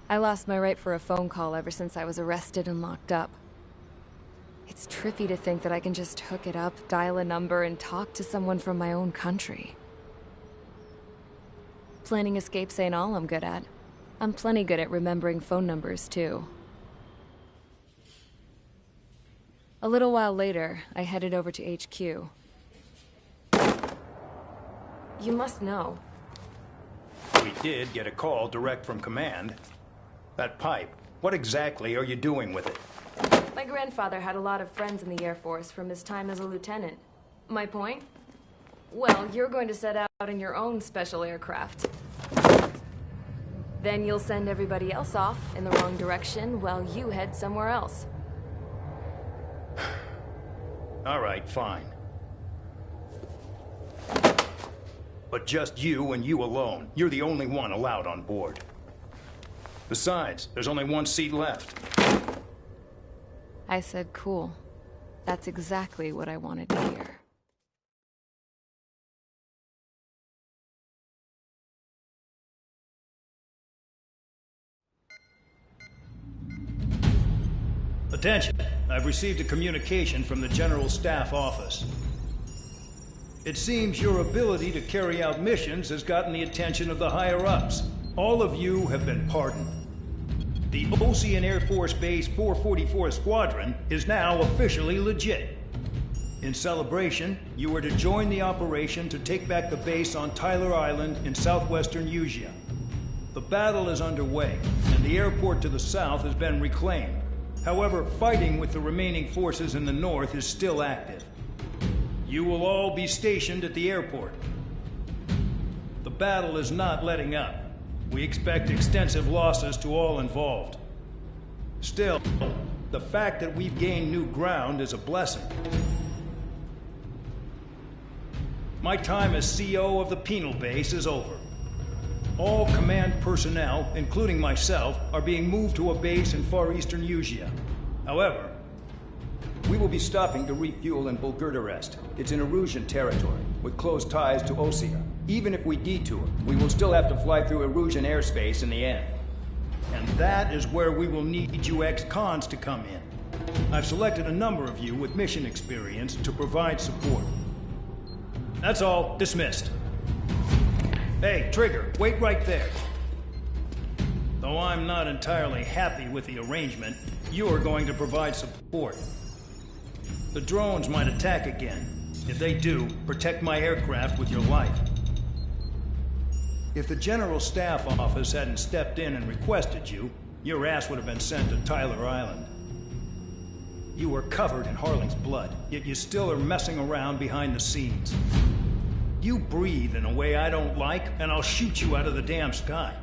I lost my right for a phone call ever since I was arrested and locked up. It's trippy to think that I can just hook it up, dial a number, and talk to someone from my own country. Planning escapes ain't all I'm good at. I'm plenty good at remembering phone numbers, too. A little while later, I headed over to HQ. You must know. We did get a call direct from command. That pipe, what exactly are you doing with it? My grandfather had a lot of friends in the Air Force from his time as a lieutenant. My point? Well, you're going to set out in your own special aircraft. Then you'll send everybody else off in the wrong direction while you head somewhere else. All right, fine. But just you and you alone. You're the only one allowed on board. Besides, there's only one seat left. I said cool. That's exactly what I wanted to hear. Attention! I've received a communication from the General Staff Office. It seems your ability to carry out missions has gotten the attention of the higher-ups. All of you have been pardoned. The Ocean Air Force Base 444 Squadron is now officially legit. In celebration, you are to join the operation to take back the base on Tyler Island in southwestern Usea. The battle is underway, and the airport to the south has been reclaimed. However, fighting with the remaining forces in the north is still active. You will all be stationed at the airport. The battle is not letting up. We expect extensive losses to all involved. Still, the fact that we've gained new ground is a blessing. My time as CO of the penal base is over. All command personnel, including myself, are being moved to a base in far eastern Usea. However, we will be stopping to refuel in Bulgurdarest. It's in Erusian territory, with close ties to Osea. Even if we detour, we will still have to fly through Erusian airspace in the end. And that is where we will need you ex-cons to come in. I've selected a number of you with mission experience to provide support. That's all. Dismissed. Hey, Trigger, wait right there. Though I'm not entirely happy with the arrangement, you're going to provide support. The drones might attack again. If they do, protect my aircraft with your life. If the General Staff Office hadn't stepped in and requested you, your ass would have been sent to Tyler Island. You were covered in Harling's blood, yet you still are messing around behind the scenes. You breathe in a way I don't like, and I'll shoot you out of the damn sky.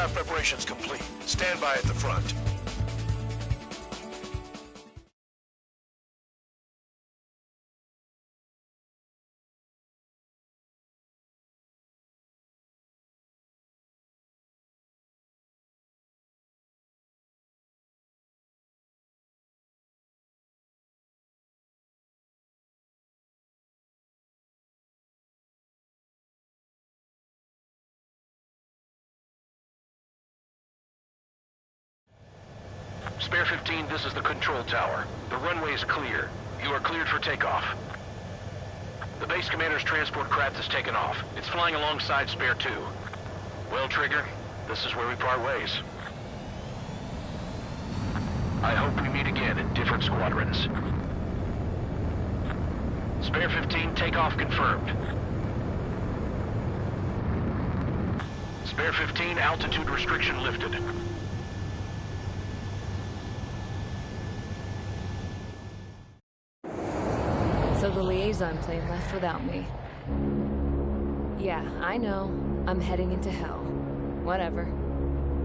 aircraft preparations complete. Stand by at the front. Spare 15, this is the control tower. The runway is clear. You are cleared for takeoff. The base commander's transport craft has taken off. It's flying alongside Spare 2. Well, Trigger, this is where we part ways. I hope we meet again in different squadrons. Spare 15, takeoff confirmed. Spare 15, altitude restriction lifted. So the liaison plane left without me. Yeah, I know. I'm heading into hell. Whatever.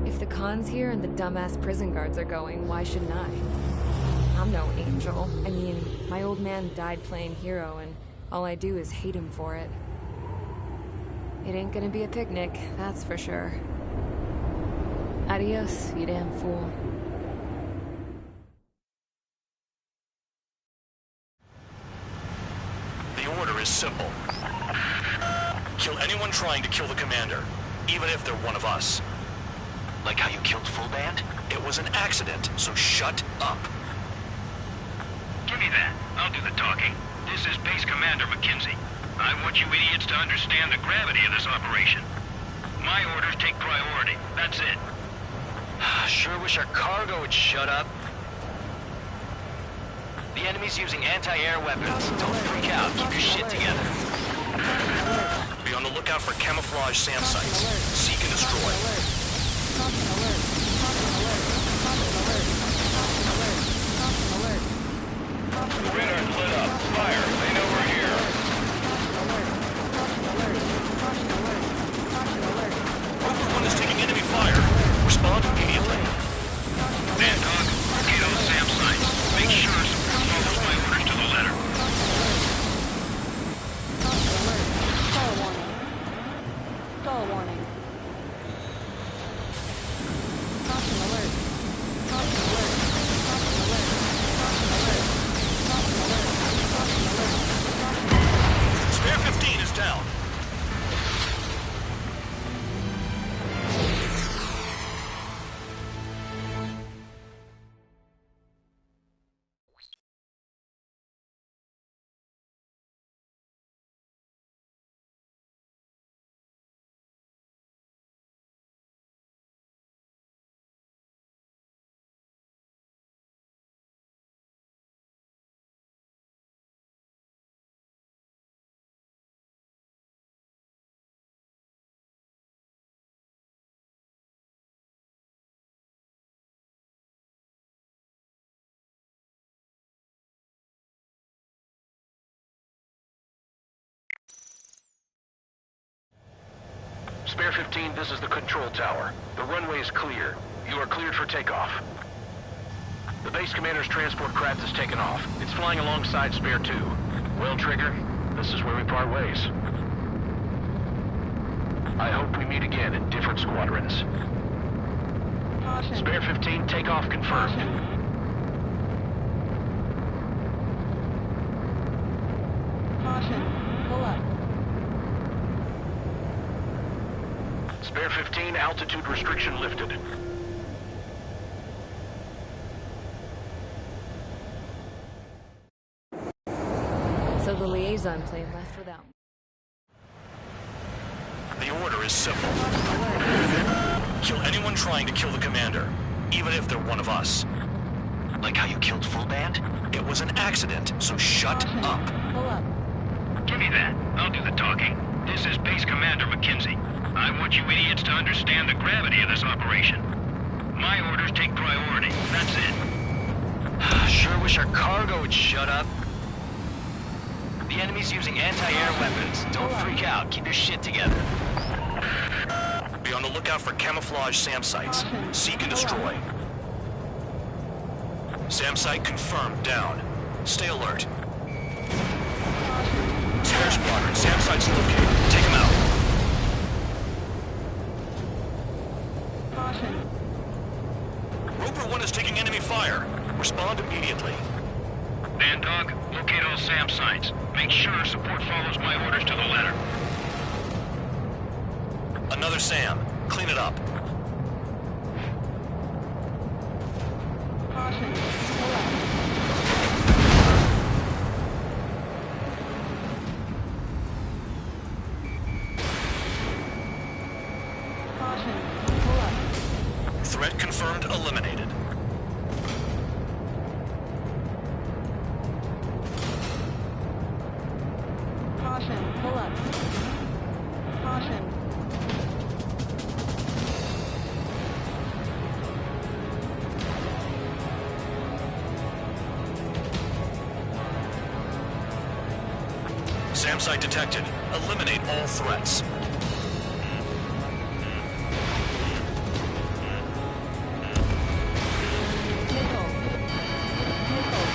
If the Khan's here and the dumbass prison guards are going, why shouldn't I? I'm no angel. I mean, my old man died playing hero, and all I do is hate him for it. It ain't gonna be a picnic, that's for sure. Adios, you damn fool. The order is simple. Kill anyone trying to kill the commander, even if they're one of us. Like how you killed Full Band? It was an accident, so shut up. Give me that. I'll do the talking. This is Base Commander McKenzie. I want you idiots to understand the gravity of this operation. My orders take priority. That's it. Sure wish our cargo would shut up. The enemy's using anti-air weapons. Don't freak out. Keep your shit together. Be on the lookout for camouflage SAM sites. Seek and destroy. Radar's lit up. Fire. They know we're here. Rover 1 is taking enemy fire. Respond immediately. Dan Dog, locate all SAM sites. Make sure Support follows my orders to the letter. Stall warning. Stall warning. Caution alert. Caution alert. Caution alert. Caution alert. Caution alert. Caution alert. Caution alert. Spare 15 is down. Spare 15, this is the control tower. The runway is clear. You are cleared for takeoff. The base commander's transport craft has taken off. It's flying alongside Spare 2. Well, Trigger, this is where we part ways. I hope we meet again in different squadrons. Caution. Spare 15, takeoff confirmed. Caution. Pull up. Spare 15, altitude restriction lifted. So the liaison plane left without me. The order is simple. Kill anyone trying to kill the commander, even if they're one of us. Like how you killed Full Band? It was an accident, so shut Caution. up. Pull up. Give me that. I'll do the talking. This is Base Commander McKenzie. I want you idiots to understand the gravity of this operation. My orders take priority. That's it. Sure wish our cargo would shut up. The enemy's using anti-air weapons. Don't freak out. Keep your shit together. Be on the lookout for camouflage SAM sites. Seek and destroy. SAM site confirmed, down. Stay alert. Spare squadron, SAM site's located. Take them out. Caution. Roper 1 is taking enemy fire. Respond immediately. Bandog, locate all SAM sites. Make sure support follows my orders to the letter. Another SAM. Clean it up. Caution. Pull up. Caution. Pull up. Threat confirmed, eliminated. Caution. Pull up. Caution. SAM site detected. Eliminate all threats. Missile. Missile.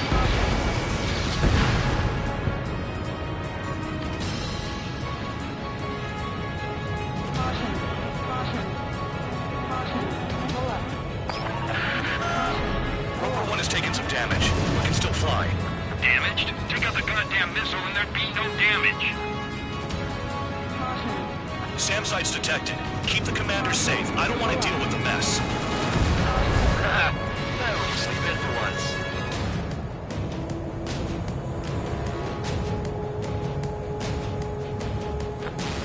Caution. Caution. Caution. Pull up. Roper 1 has taken some damage, but can still fly. Damaged? Take out the goddamn missile and there'd be no damage. Caution. SAM site's detected. Keep the commander safe. I don't want to deal with the mess. That'll sleep in for once.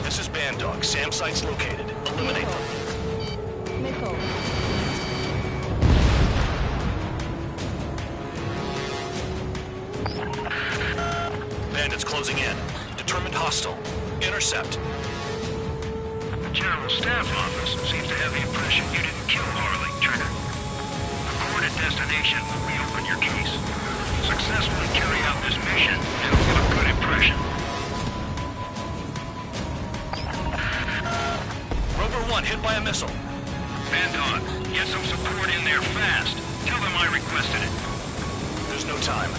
This is Bandog. SAM site's located. Eliminate them. Missile. Bandits closing in. Determined hostile. Intercept. The General Staff Office seems to have the impression you didn't kill Harley, Trigger. Report at destination will reopen your case. Successfully carry out this mission, and it'll give a good impression. Rover 1 hit by a missile. Bandog, get some support in there fast. Tell them I requested it. There's no time.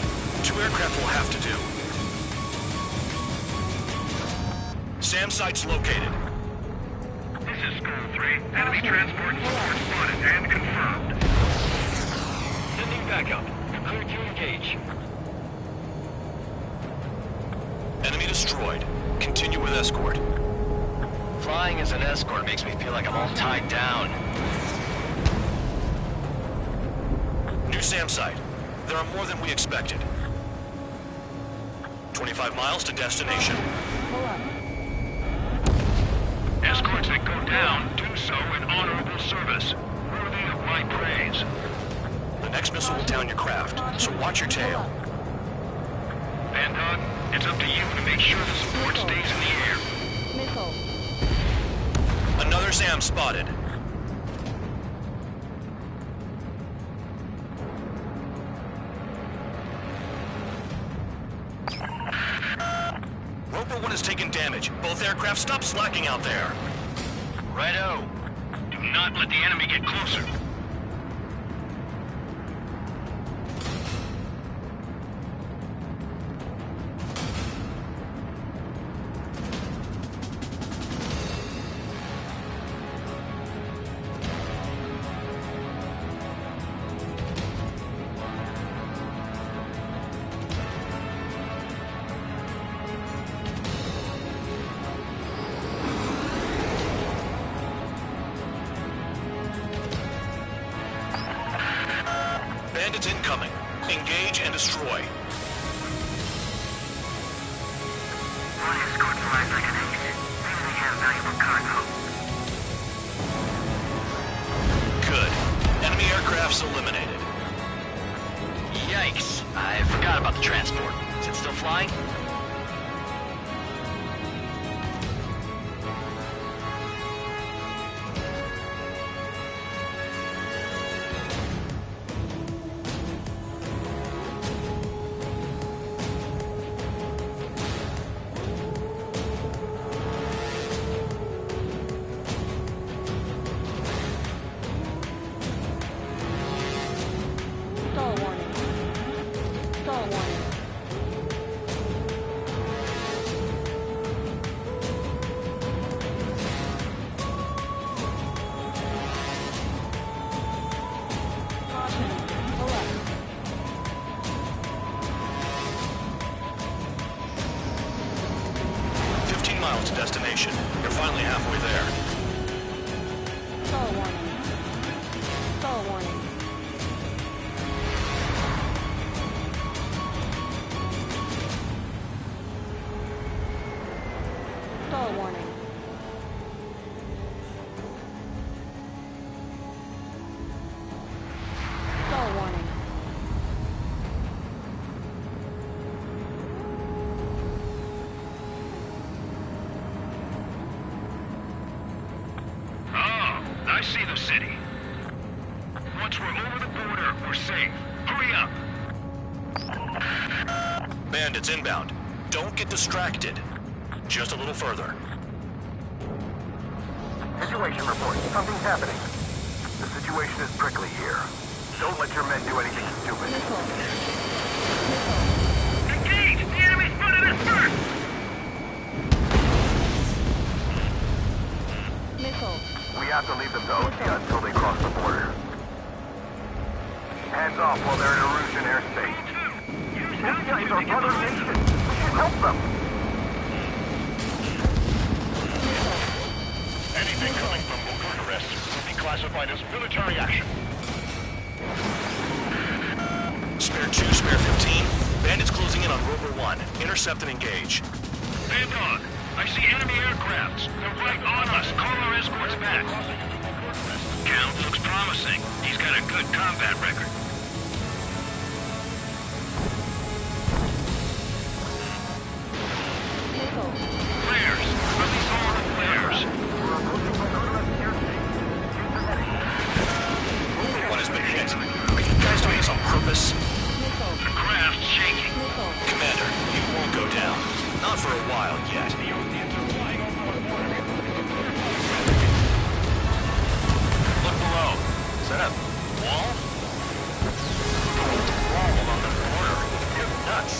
2 aircraft will have to do. SAM site's located. This is School 3. Enemy transport support spotted and confirmed. Sending backup. Clear to engage. Enemy destroyed. Continue with escort. Flying as an escort makes me feel like I'm all tied down. New SAM site. There are more than we expected. 25 miles to destination. Pull up. Escorts that go down do so in honorable service, worthy of my praise. The next missile will down your craft, so watch your tail. Bandog, it's up to you to make sure the support stays in the air. Missile. Another SAM spotted. Roper 1 has taken damage. Both aircraft, stop slacking out there. Righto. Do not let the enemy get closer. Bandits incoming. Engage and destroy. One escort flies like an ace. Maybe they have valuable cargo. Good. Enemy aircraft's eliminated. Yikes. I forgot about the transport. Is it still flying? to destination. You're finally halfway there. Stall warning. Stall warning. Stall warning. Stall warning. I see the city. Once we're over the border, we're safe. Hurry up! Bandits inbound. Don't get distracted. Just a little further. Situation report. Something's happening. The situation is prickly here. Don't let your men do anything stupid. Missile. Engage! The enemy spotted us first! Missile. We have to leave them to Osea until they cross the border. Hands off while they're in Erusian airspace. Osea is our brother nation. We should help them. Anything coming from Bucharest will be classified as military action. Spare 2, spare 15. Bandits closing in on Rover 1. Intercept and engage. Bandog, I see enemy aircrafts. They're right on us. Call our escorts back. Count looks promising. He's got a good combat record. Missile. Flares. Release all the flares. One has been hit. Are you guys doing this on purpose? Missile. The craft's shaking. Missile. Commander, you won't go down. Not for a while yet. Look below. Is that a wall? Wall along the border. You're nuts.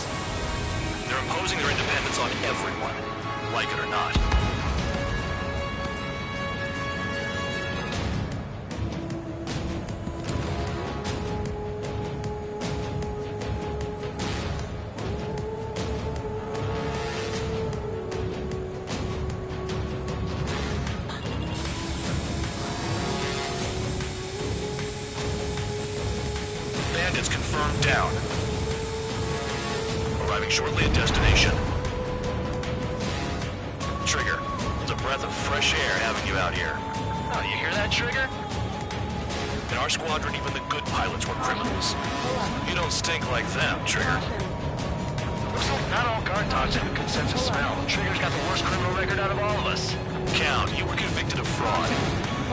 They're imposing their independence on everyone, like it or not. Bandits confirmed down. Arriving shortly at destination. Trigger, it's a breath of fresh air having you out here. Oh, you hear that, Trigger? In our squadron, even the good pilots were criminals. You don't stink like them, Trigger. Looks like not all guard dogs have a good sense of smell. Trigger's got the worst criminal record out of all of us. Count, you were convicted of fraud.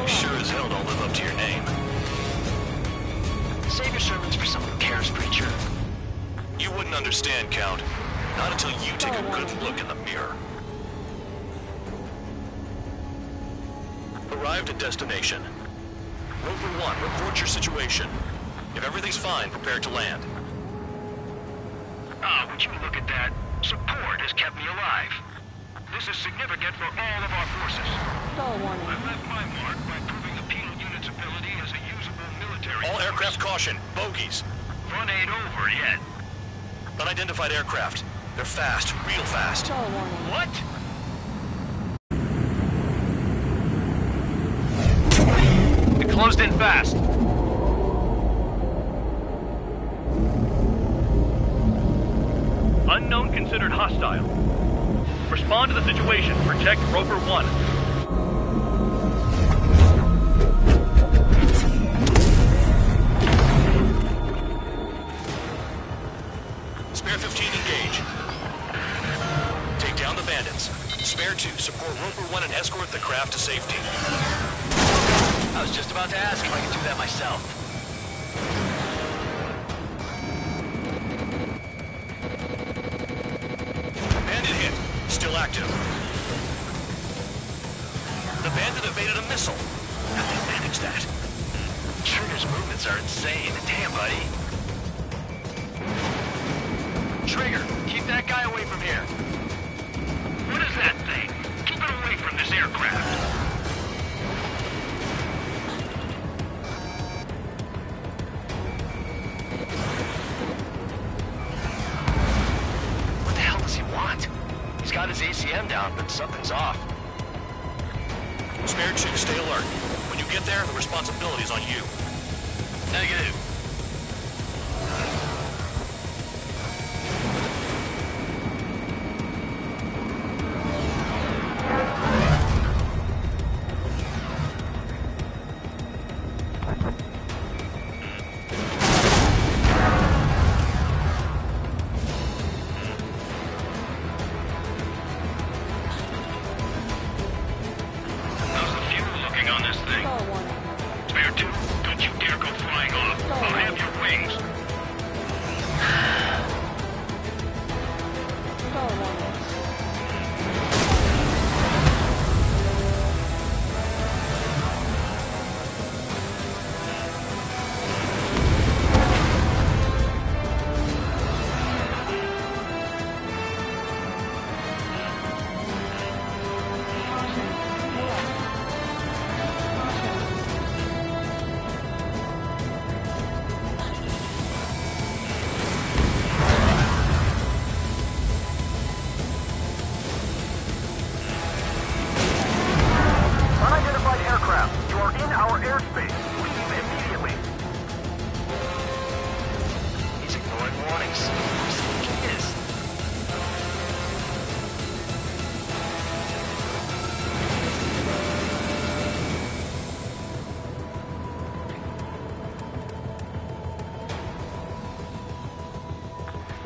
You sure as hell don't live up to your name. Save your sermons for someone who cares, preacher. You wouldn't understand, Count. Not until you take a good look in the mirror. Arrived at destination. Rover 1, report your situation. If everything's fine, prepare to land. Ah, would you look at that? Support has kept me alive. This is significant for all of our forces. Stall warning. I left my mark by proving the penal unit's ability as a usable military All force. aircraft caution, bogies. Run ain't over yet. Unidentified aircraft. They're fast, real fast. Stall warning. What? It closed in fast. Unknown considered hostile. Respond to the situation. Protect Rover 1. Spare 15, engage. Take down the bandits. Spare 2, support Rover 1 and escort the craft to safety. I was just about to ask if I could do that myself. Bandit hit. Still active. The bandit evaded a missile. How'd they manage that? Trigger's movements are insane. Damn, buddy. Trigger, keep that guy away from here. What is that thing? Keep it away from this aircraft. got his ACM down, but something's off. Spare chick, stay alert. When you get there, the responsibility's on you. Negative.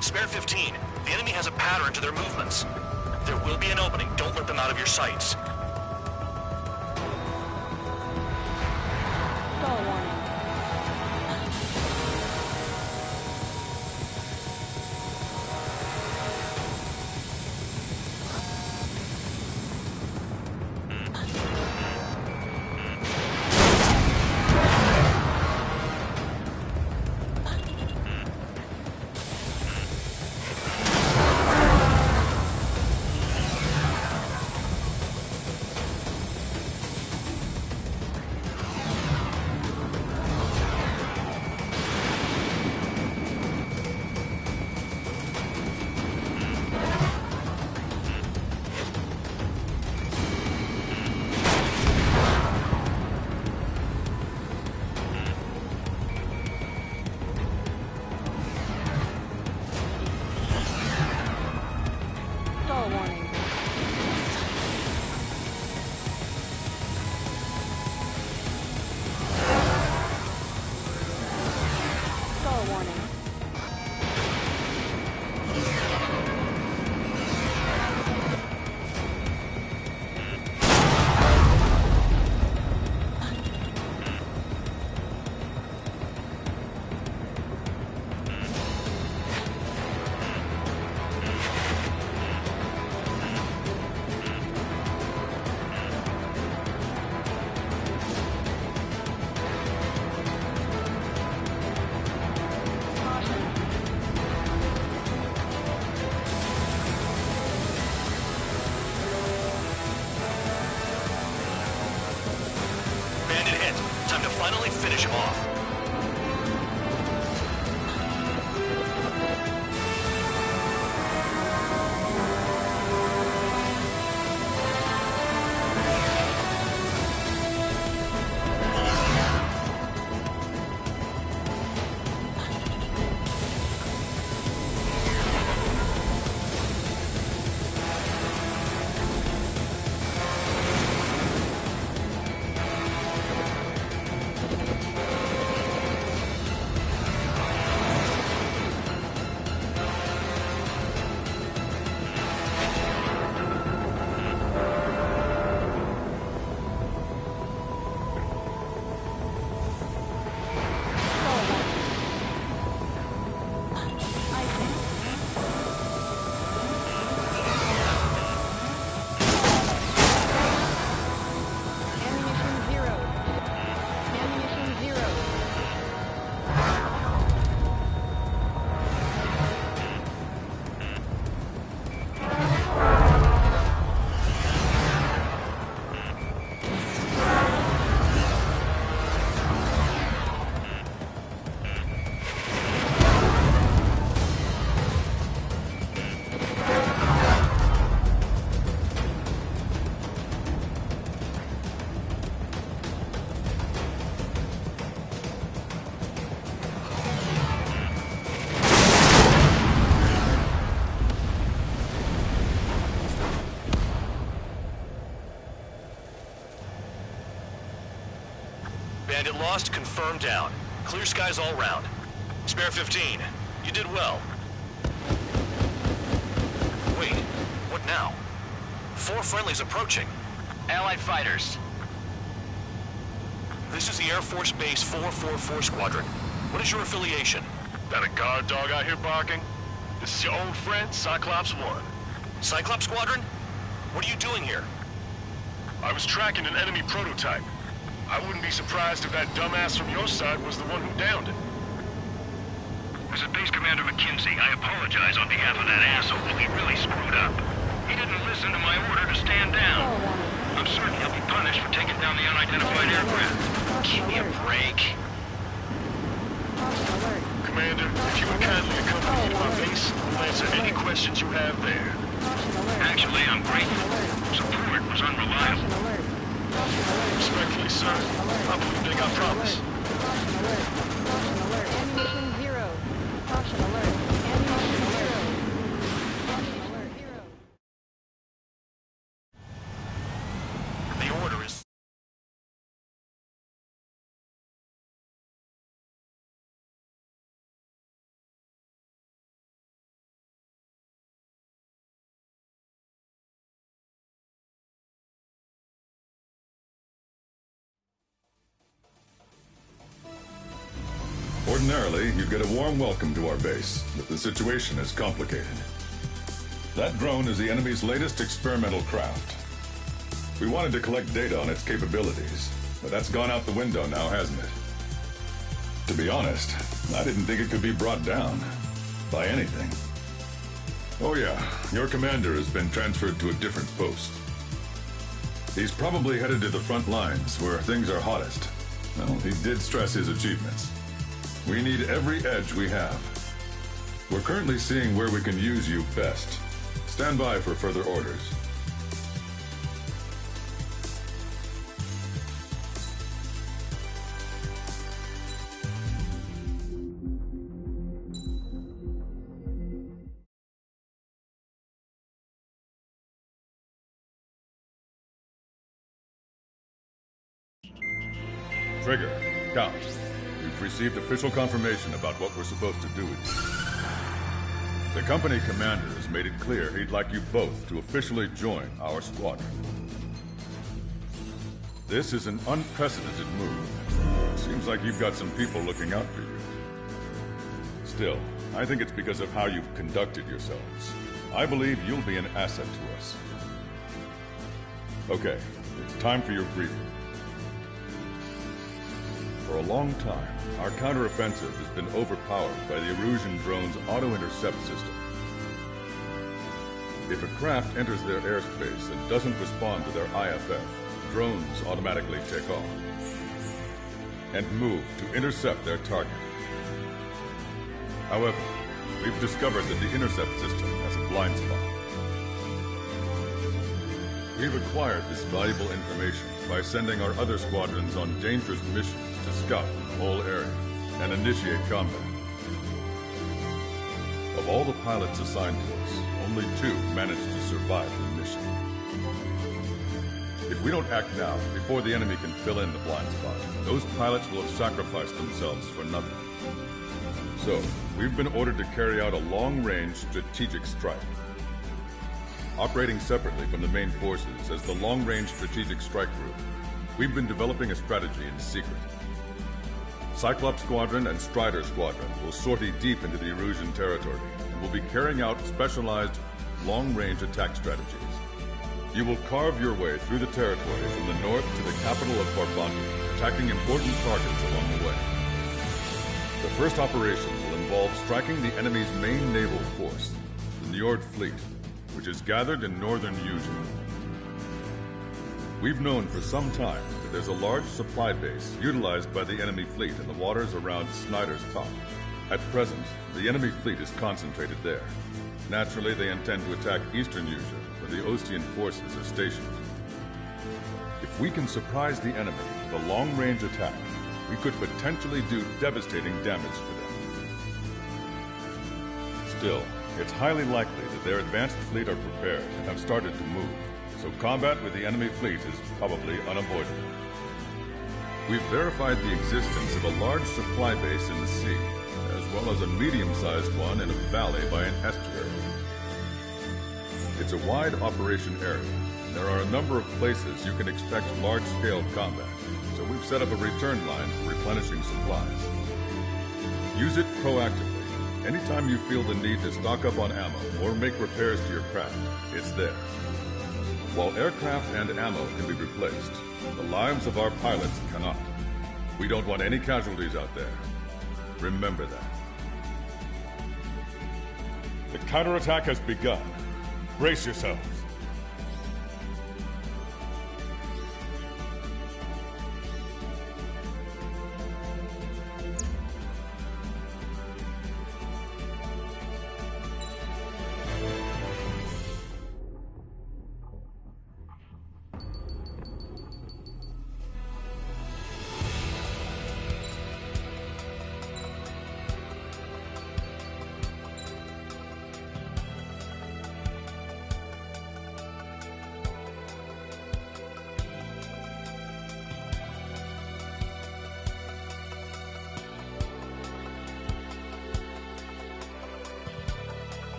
Spare 15. The enemy has a pattern to their movements. There will be an opening. Don't let them out of your sights. Stall warning. Time to finally finish him off. lost, confirm down. Clear skies all round. Spare 15. You did well. Wait, what now? 4 friendlies approaching. Allied fighters. This is the Air Force Base 444 Squadron. What is your affiliation? That a guard dog out here barking? This is your old friend, Cyclops 1. Cyclops Squadron? What are you doing here? I was tracking an enemy prototype. I wouldn't be surprised if that dumbass from your side was the one who downed it. This is Base Commander McKenzie. I apologize on behalf of that asshole. He really screwed up. He didn't listen to my order to stand down. I'm certain he'll be punished for taking down the unidentified aircraft. Give me a break. Commander, if you would kindly accompany me to my base, we'll answer any questions you have there. Actually, I'm grateful. Support was unreliable. Respectfully, sir, I believe they got promise. Ammunition 0. Caution alert. Ammunition 0. Ammunition alert 0. The order is... Ordinarily, you'd get a warm welcome to our base, but the situation is complicated. That drone is the enemy's latest experimental craft. We wanted to collect data on its capabilities, but that's gone out the window now, hasn't it? To be honest, I didn't think it could be brought down by anything. Oh yeah, your commander has been transferred to a different post. He's probably headed to the front lines, where things are hottest. Well, he did stress his achievements. We need every edge we have. We're currently seeing where we can use you best. Stand by for further orders. Trigger, count. We've received official confirmation about what we're supposed to do with you. The company commander has made it clear he'd like you both to officially join our squadron. This is an unprecedented move. Seems like you've got some people looking out for you. Still, I think it's because of how you've conducted yourselves. I believe you'll be an asset to us. Okay, it's time for your briefing. For a long time, our counteroffensive has been overpowered by the Erusian drone's auto-intercept system. If a craft enters their airspace and doesn't respond to their IFF, drones automatically take off and move to intercept their target. However, we've discovered that the intercept system has a blind spot. We've acquired this valuable information by sending our other squadrons on dangerous missions to scout the whole area and initiate combat. Of all the pilots assigned to us, only 2 managed to survive the mission. If we don't act now, before the enemy can fill in the blind spot, those pilots will have sacrificed themselves for nothing. So, we've been ordered to carry out a long-range strategic strike. Operating separately from the main forces as the Long-Range Strategic Strike Group, we've been developing a strategy in secret. Cyclops Squadron and Strider Squadron will sortie deep into the Erusian territory and will be carrying out specialized long-range attack strategies. You will carve your way through the territory from the north to the capital of Farbanti, attacking important targets along the way. The first operation will involve striking the enemy's main naval force, the Njord Fleet, which is gathered in northern Eugene. We've known for some time that there's a large supply base utilized by the enemy fleet in the waters around Snyder's Top. At present, the enemy fleet is concentrated there. Naturally, they intend to attack eastern Eugene, where the Ostian forces are stationed. If we can surprise the enemy with a long-range attack, we could potentially do devastating damage to them. Still, it's highly likely that their advanced fleet are prepared and have started to move, so combat with the enemy fleet is probably unavoidable. We've verified the existence of a large supply base in the sea, as well as a medium-sized one in a valley by an estuary. It's a wide operation area, and there are a number of places you can expect large-scale combat, so we've set up a return line for replenishing supplies. Use it proactively. Anytime you feel the need to stock up on ammo or make repairs to your craft, it's there. While aircraft and ammo can be replaced, the lives of our pilots cannot. We don't want any casualties out there. Remember that. The counterattack has begun. Brace yourselves.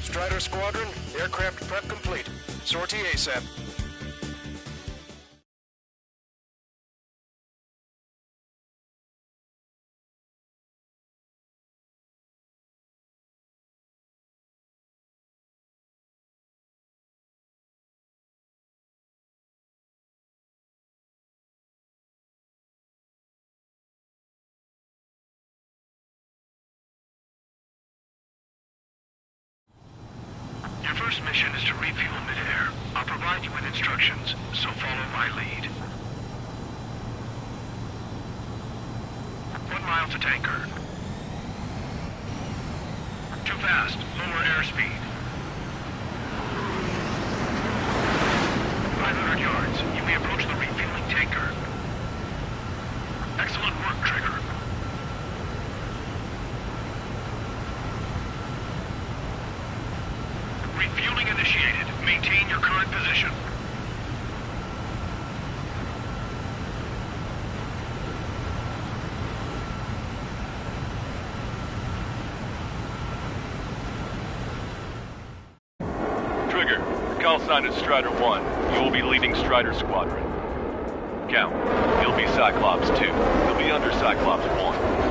Strider Squadron, aircraft prep complete. Sortie ASAP. Your first mission is to refuel midair. I'll provide you with instructions, so follow my lead. 1 mile to tanker. Too fast. Lower airspeed. 500 yards. You may approach the refueling tanker. Excellent work, Trigger. Refueling initiated. Maintain your current position. Trigger, call sign is Strider 1. You will be leading Strider Squadron. Count, you'll be Cyclops 2. You'll be under Cyclops 1.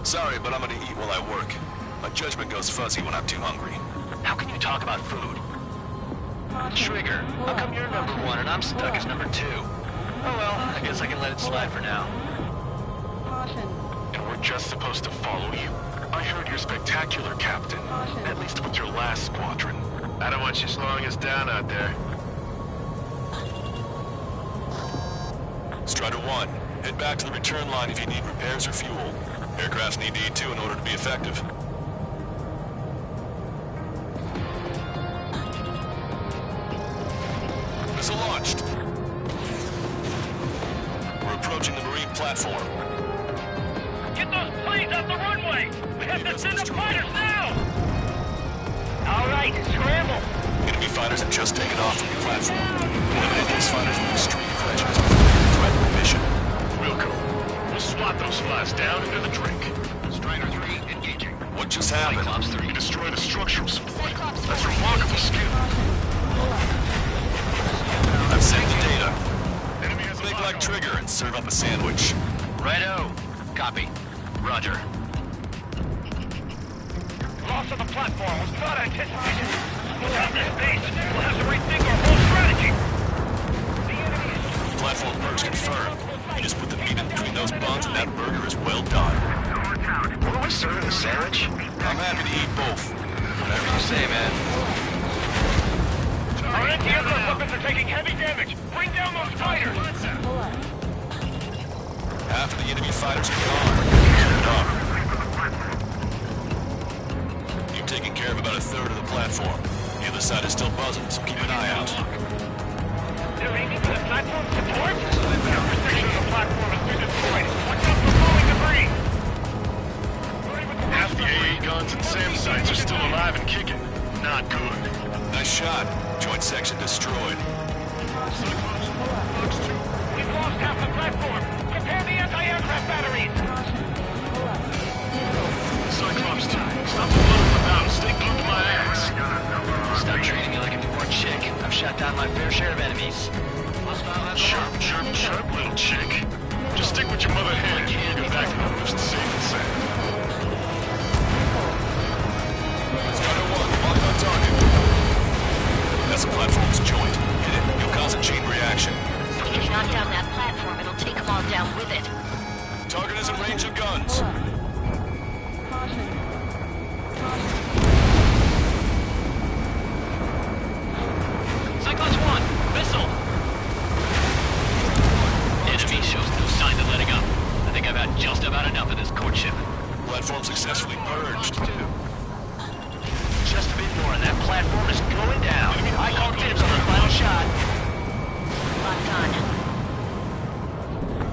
Sorry, but I'm gonna eat while I work. My judgment goes fuzzy when I'm too hungry. How can you talk about food? Trigger, how come you're number 1 and I'm stuck as number 2? Oh well, I guess I can let it slide for now. And we're just supposed to follow you? I heard you're spectacular, Captain. At least with your last squadron. I don't want you slowing us down out there. Strider 1, head back to the return line if you need repairs or fuel. Aircrafts need D2 in order to be effective. Missile launched. We're approaching the marine platform. Get those planes off the runway! We have to send the fighters now! All right, scramble! Enemy fighters have just taken off from the platform. Eliminate these fighters with extreme prejudice before they threaten the mission. Real cool. We'll slot those flies down into the drink. Strider 3, engaging. What just happened? Cyclops 3. You destroyed a structural support. Cyclops That's 4, remarkable skill. I've sent the data. Think like Trigger and serve up a sandwich. Righto. Copy. Roger. Loss of the platform was not anticipated. We'll have this base. We'll have to rethink our whole strategy. The enemy is... Platform perks confirmed. You just put the meat in between those buns and that burger is well done. What are we serving, the sandwich? I'm happy to eat both. Whatever you say, man. Our anti-aircraft weapons are taking heavy damage. Bring down those fighters. Half of the enemy fighters are gone. Keep it up. You've taken care of about a third of the platform. The other side is still buzzing, so keep an eye out. They're aiming for the platform support? Every section of the platform has been destroyed. Watch out for falling debris! Half the AA guns and SAM sites are still alive and kicking. Not good. Nice shot. Joint section destroyed. We've lost half the platform. Prepare the anti-aircraft batteries. Cyclops 2, stop the load without. Stay glued to my ass. Stop treating me like a newborn chick. I've shot down my fair share of enemies. Chirp, chirp, chirp, little chick. Just stick with your mother hen. Get back to the most safe and sound. Strider 1, lock on target. That's the platform's joint. Hit it. You'll cause a chain reaction. If you knock down that platform, it'll take them all down with it. Target is in range of guns. Cyclops 1, missile! Enemy shows no signs of letting up. I think I've had just about enough of this courtship. Platform successfully purged. Just a bit more and that platform is going down. I call dibs on the final shot. Locked on.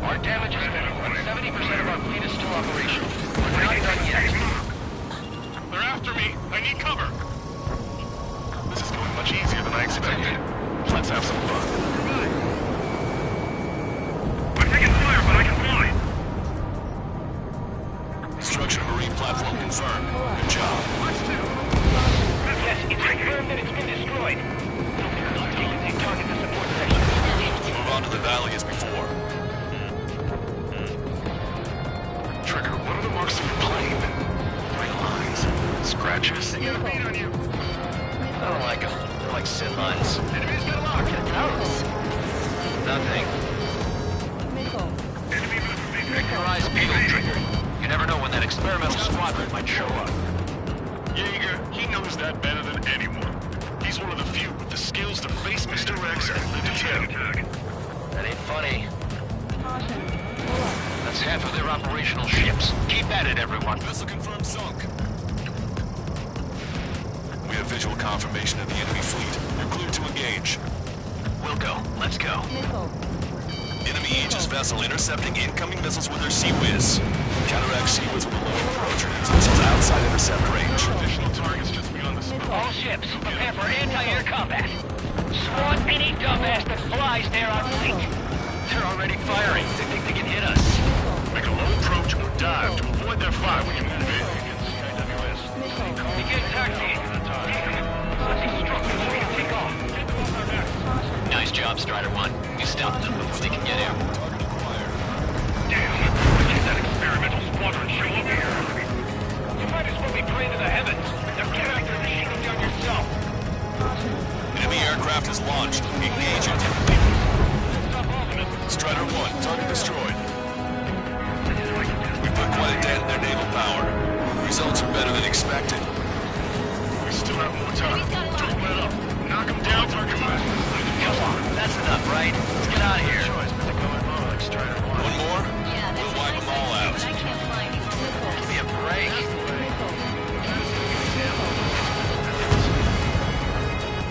Our damage is minimal, and 70% of our fleet is still operational. We're not done yet. They're after me. I need cover. This is going much easier than I expected. Let's have some fun. I'm taking fire, but I can fly. Destruction of marine platform confirmed. Good job. Yes, it's confirmed that it's been destroyed. Target the support section. Move on to the valley as before. Trigger, what are the marks of your plane? White lines. Scratches. They got a beat on you. I don't like them. They're like sin lines. Enemy's got a lock. Those. Nothing. Enemy movement. Keep your eyes peeled, Trigger. You never know when that experimental squadron might show up. Jaeger, he knows that better than anyone. He's one of the few with the skills to face Mr. X and live to tell. That ain't funny. That's half of their operational ships. Keep at it, everyone. Vessel confirmed sunk. We have visual confirmation of the enemy fleet. You're clear to engage. We'll go. Let's go. Enemy Aegis vessel intercepting incoming missiles with their Sea-Whiz. Counteract Sea-Whiz with a low approach and missiles outside intercept range. Additional targets just beyond the smoke. All ships, prepare for anti-air combat. Swan any dumbass that flies near our fleet. They're already firing. They think they can hit us. Make a low approach or dive to avoid their fire when you move in. Begin taxiing. Let's instruct them so we can take off. Nice job, Strider 1. You stopped them before they can get out. Damn! When did that experimental squadron show up here? You might as well be praying to the heavens. Now get out there and shoot them down yourself. Enemy aircraft is launched. Engage it. Strider 1, target destroyed. We put quite a dent in their naval power. Results are better than expected. We still have more time. Don't let up. Knock them down, target fire. Come on, that's enough, right? Let's get out of here. One more? We'll wipe them all out. I can't fly anymore. Give me a break.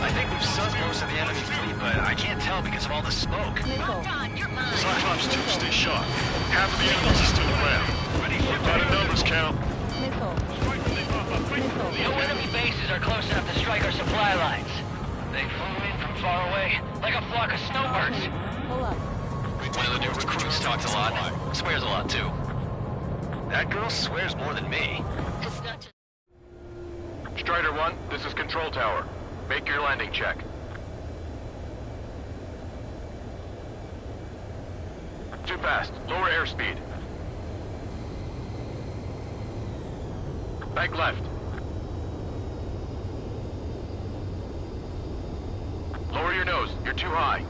I think we've sussed most of the enemy fleet, but I can't tell because of all the smoke. Locked on, you're mine. Cyclops 2, stay sharp. Half of the enemies are still around. We're by the numbers, Cal. No enemy bases are close enough to strike our supply lines. They flew in from far away, like a flock of snowbirds. One of the new recruits talks a lot. Swears a lot, too. That girl swears more than me. It's not just... Strider 1, this is Control Tower. Make your landing check. Too fast. Lower airspeed. Bank left. Lower your nose. You're too high.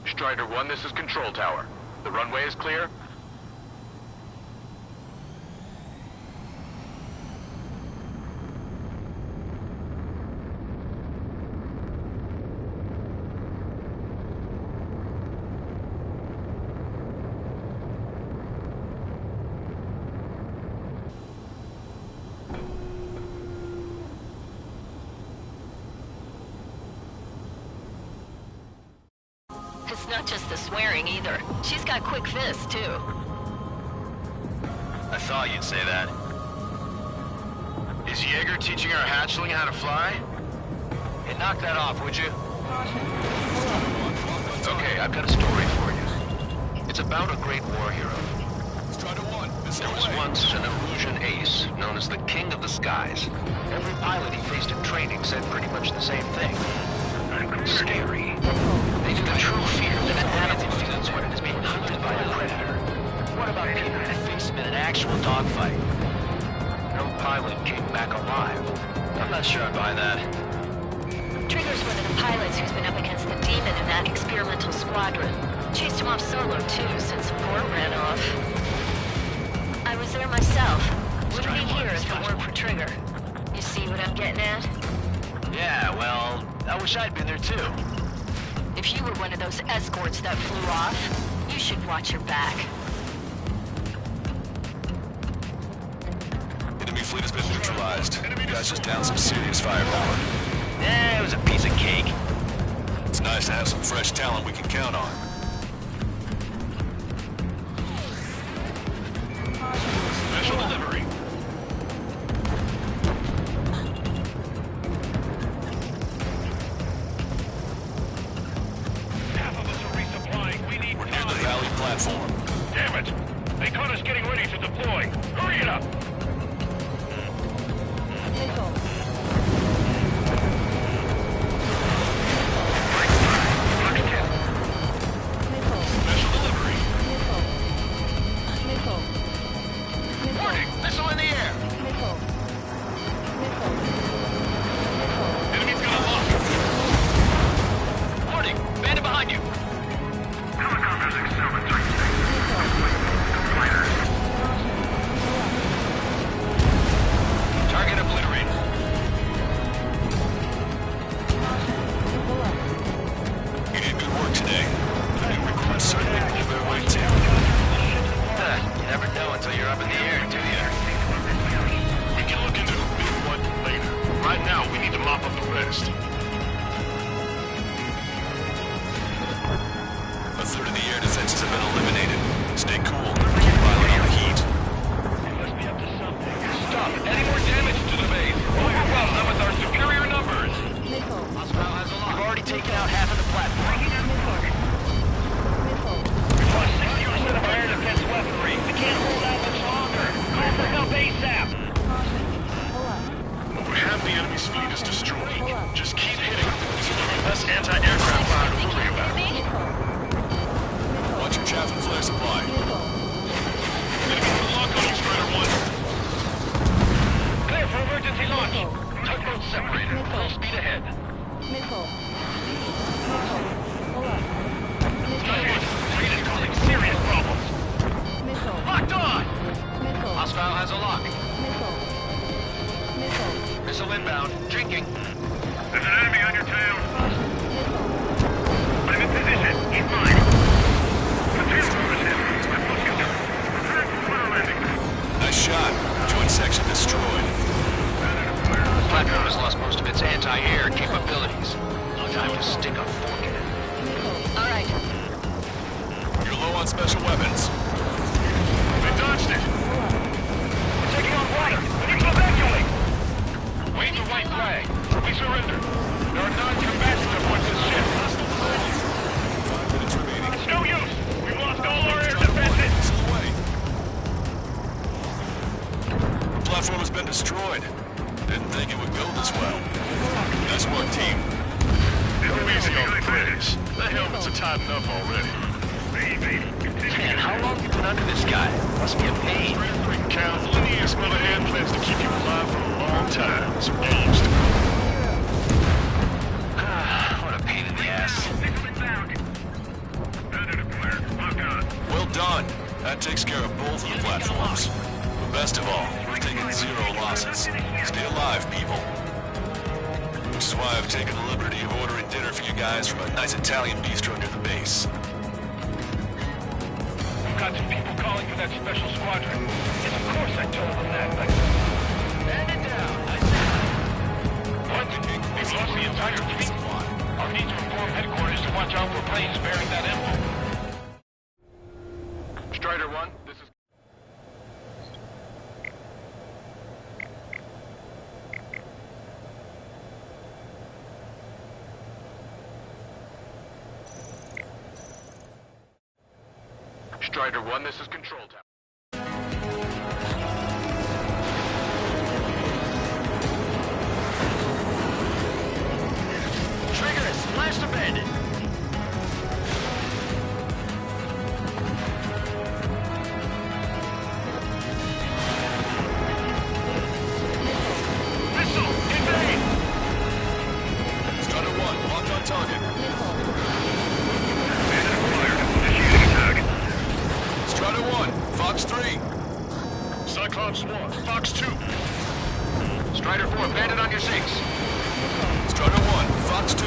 Strider 1, this is Control Tower. The runway is clear? It's not just the swearing either. She's got quick fists, too. I thought you'd say that. Is Jaeger teaching our hatchling how to fly? Hey, knock that off, would you? Okay, I've got a story for you. It's about a great war hero. There was once an Erusian ace known as the King of the Skies. Every pilot he faced in training said pretty much the same thing. Scary. They feel the true fear that an animal feels when it is being hunted by a predator. What about people who face him in an actual dogfight? No pilot came back alive. I'm not sure I'd buy that. Trigger's one of the pilots who's been up against the demon in that experimental squadron. Chased him off solo, too, since support ran off. I was there myself. Wouldn't be here if it weren't for Trigger. You see what I'm getting at? Yeah, well, I wish I'd been there, too. If you were one of those escorts that flew off, you should watch your back. Enemy fleet has been neutralized. You guys just down some serious firepower. Eh, it was a piece of cake. It's nice to have some fresh talent we can count on. Special delivery. Half of us are resupplying. We need We're near the valley platform. Damn it! They caught us getting ready to deploy. Hurry it up! Nickel. Nickel. Special delivery. Nickel. Nickel. Warning! Missile in the air! Nickel. Nickel. Nickel. Enemy's gonna lock. Warning! Bandit behind you! Helicopters excel at tight space. Target obliterated. on special weapons. They dodged it. We're taking on water. We need to evacuate. Wave the white flag. We surrender. There are non-combatants aboard this ship. 5 minutes remaining. It's no use. We've lost all our air defenses. Missile away. The platform has been destroyed. Didn't think it would go this well. Nice work, team. Go easy on the players. The helmets are tight enough already. Man, how long have you been under this guy? Must be a pain. Straight quick count. Linear's mother hand plans to keep you alive for a long time. So get used to it. What a pain in the ass. Well done. That takes care of both of the platforms. But best of all, we've taken 0 losses. Stay alive, people. Which is why I've taken the liberty of ordering dinner for you guys from a nice Italian bistro near the base. We've got some people calling for that special squadron. Yes, of course I told them that, but... Stand it down. I said... What? We've lost the entire fleet? I'll need to inform headquarters to watch out for planes bearing that emblem. Strider 1, this is... Strider 1, this is Control Tower. Triggers, blast abandoned. Missile, invade! Strider 1, locked on target. Strider 1, Fox 3. Cyclops 1, Fox 2. Strider 4, bandit on your 6. Strider 1, Fox 2.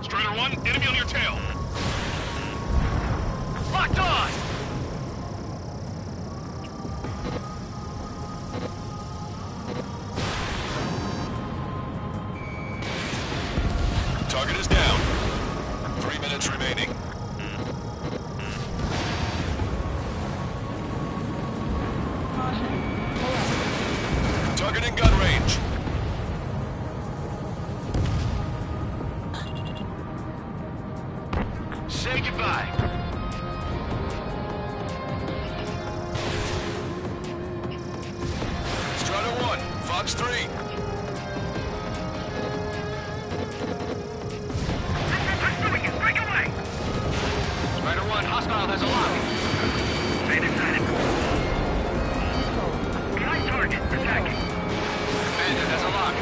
Strider 1, enemy on your tail. Locked on! Target is down. 3 minutes remaining. Target in gun range. Say goodbye. Strider 1, Fox 3. Break away! Strider 1, hostile has a lock. Stay inside it. Behind target, attacking. Bandit has a lock.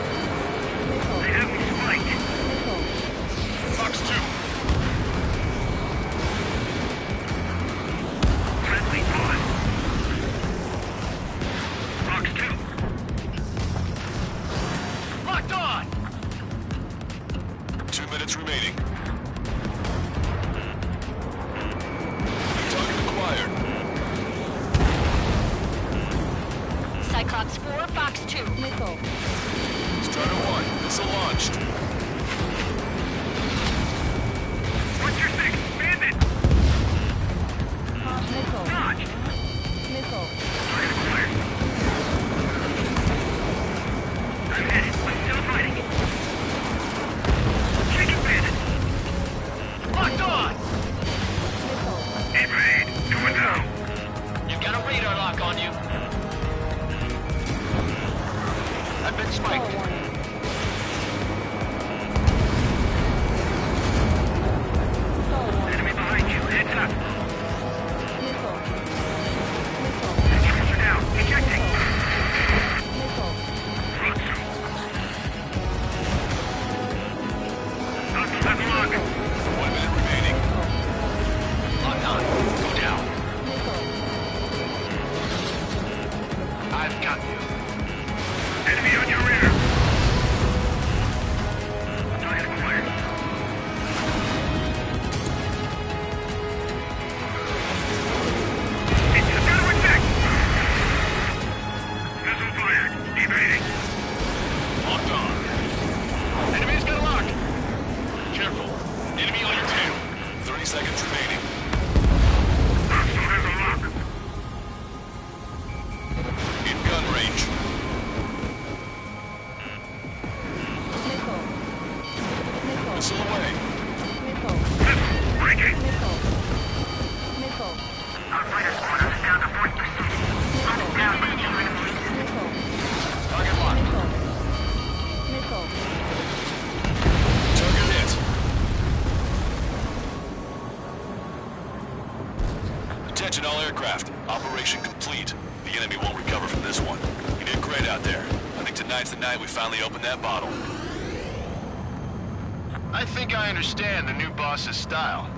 They have me spiked. Fox 2. Friendly on. Fox 2. Locked on! 2 minutes remaining. Target acquired. Cyclops 4, Fox 2. Strider 1, missile launched. What's your 6? Bandit! Dodge! Target acquired. I'm headed, but still fighting. Chicken bandit! Locked on! Invade! Do it now! You've got a radar lock on you. I've been spiked. Missile away. Missile. Breaking. Missile. Missile. Our fighter squadron is down to 40%. Running down by the enemies. Missile. Target locked. Missile. Missile. Target hit. Attention all aircraft. Operation complete. The enemy won't recover from this one. You did great out there. I think tonight's the night we finally open that bottle. I think I understand the new boss's style.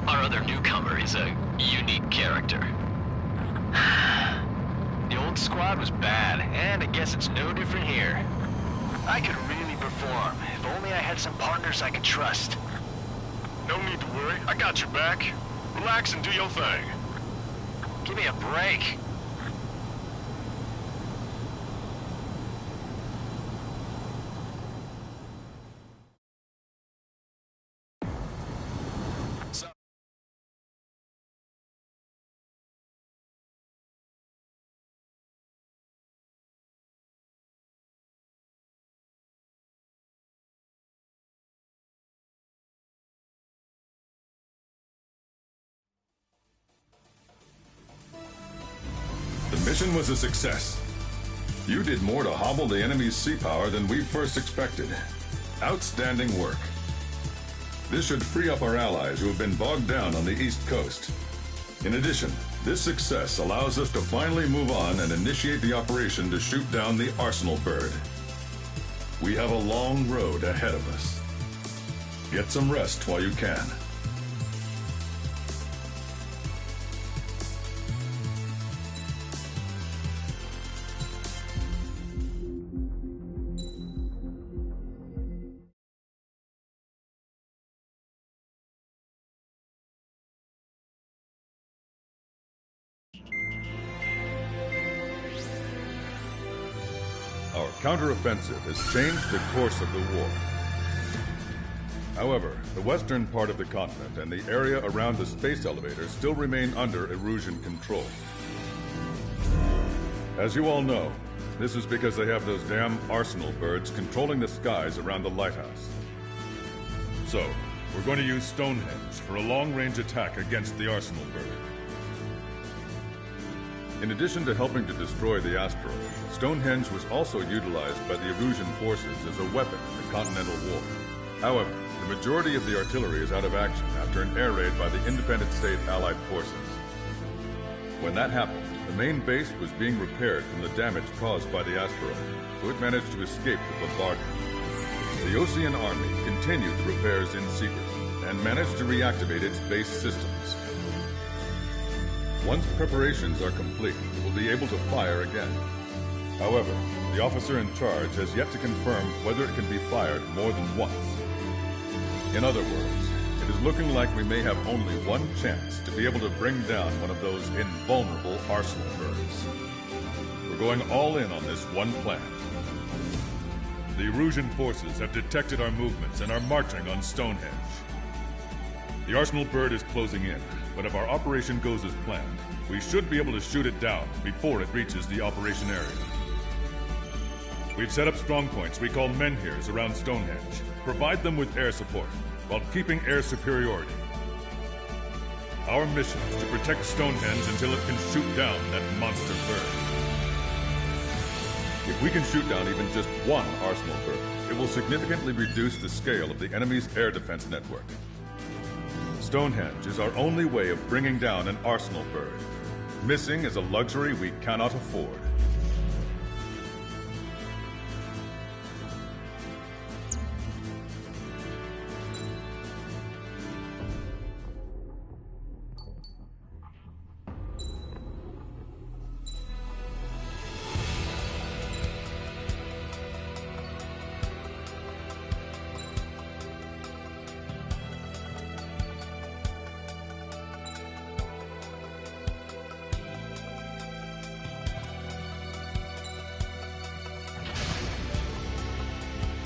Our other newcomer is a unique character. The old squad was bad, and I guess it's no different here. I could really perform, if only I had some partners I could trust. No need to worry. I got your back. Relax and do your thing. Give me a break. The mission was a success. You did more to hobble the enemy's sea power than we first expected. Outstanding work. This should free up our allies who have been bogged down on the East Coast. In addition, this success allows us to finally move on and initiate the operation to shoot down the Arsenal bird. We have a long road ahead of us. Get some rest while you can. Our counteroffensive has changed the course of the war. However, the western part of the continent and the area around the space elevator still remain under Erusian control. As you all know, this is because they have those damn Arsenal birds controlling the skies around the lighthouse. So, we're going to use Stonehenge for a long-range attack against the Arsenal bird. In addition to helping to destroy the asteroid, Stonehenge was also utilized by the Erusian forces as a weapon in the Continental War. However, the majority of the artillery is out of action after an air raid by the independent state Allied forces. When that happened, the main base was being repaired from the damage caused by the asteroid, so it managed to escape the bombardment. The Ocean Army continued the repairs in secret and managed to reactivate its base systems. Once preparations are complete, it will be able to fire again. However, the officer in charge has yet to confirm whether it can be fired more than once. In other words, it is looking like we may have only one chance to be able to bring down one of those invulnerable Arsenal birds. We're going all in on this one plan. The Erusian forces have detected our movements and are marching on Stonehenge. The Arsenal bird is closing in, but if our operation goes as planned, we should be able to shoot it down before it reaches the operation area. We've set up strongpoints we call menhirs around Stonehenge. Provide them with air support, while keeping air superiority. Our mission is to protect Stonehenge until it can shoot down that monster bird. If we can shoot down even just one Arsenal bird, it will significantly reduce the scale of the enemy's air defense network. Stonehenge is our only way of bringing down an Arsenal bird. Missing is a luxury we cannot afford.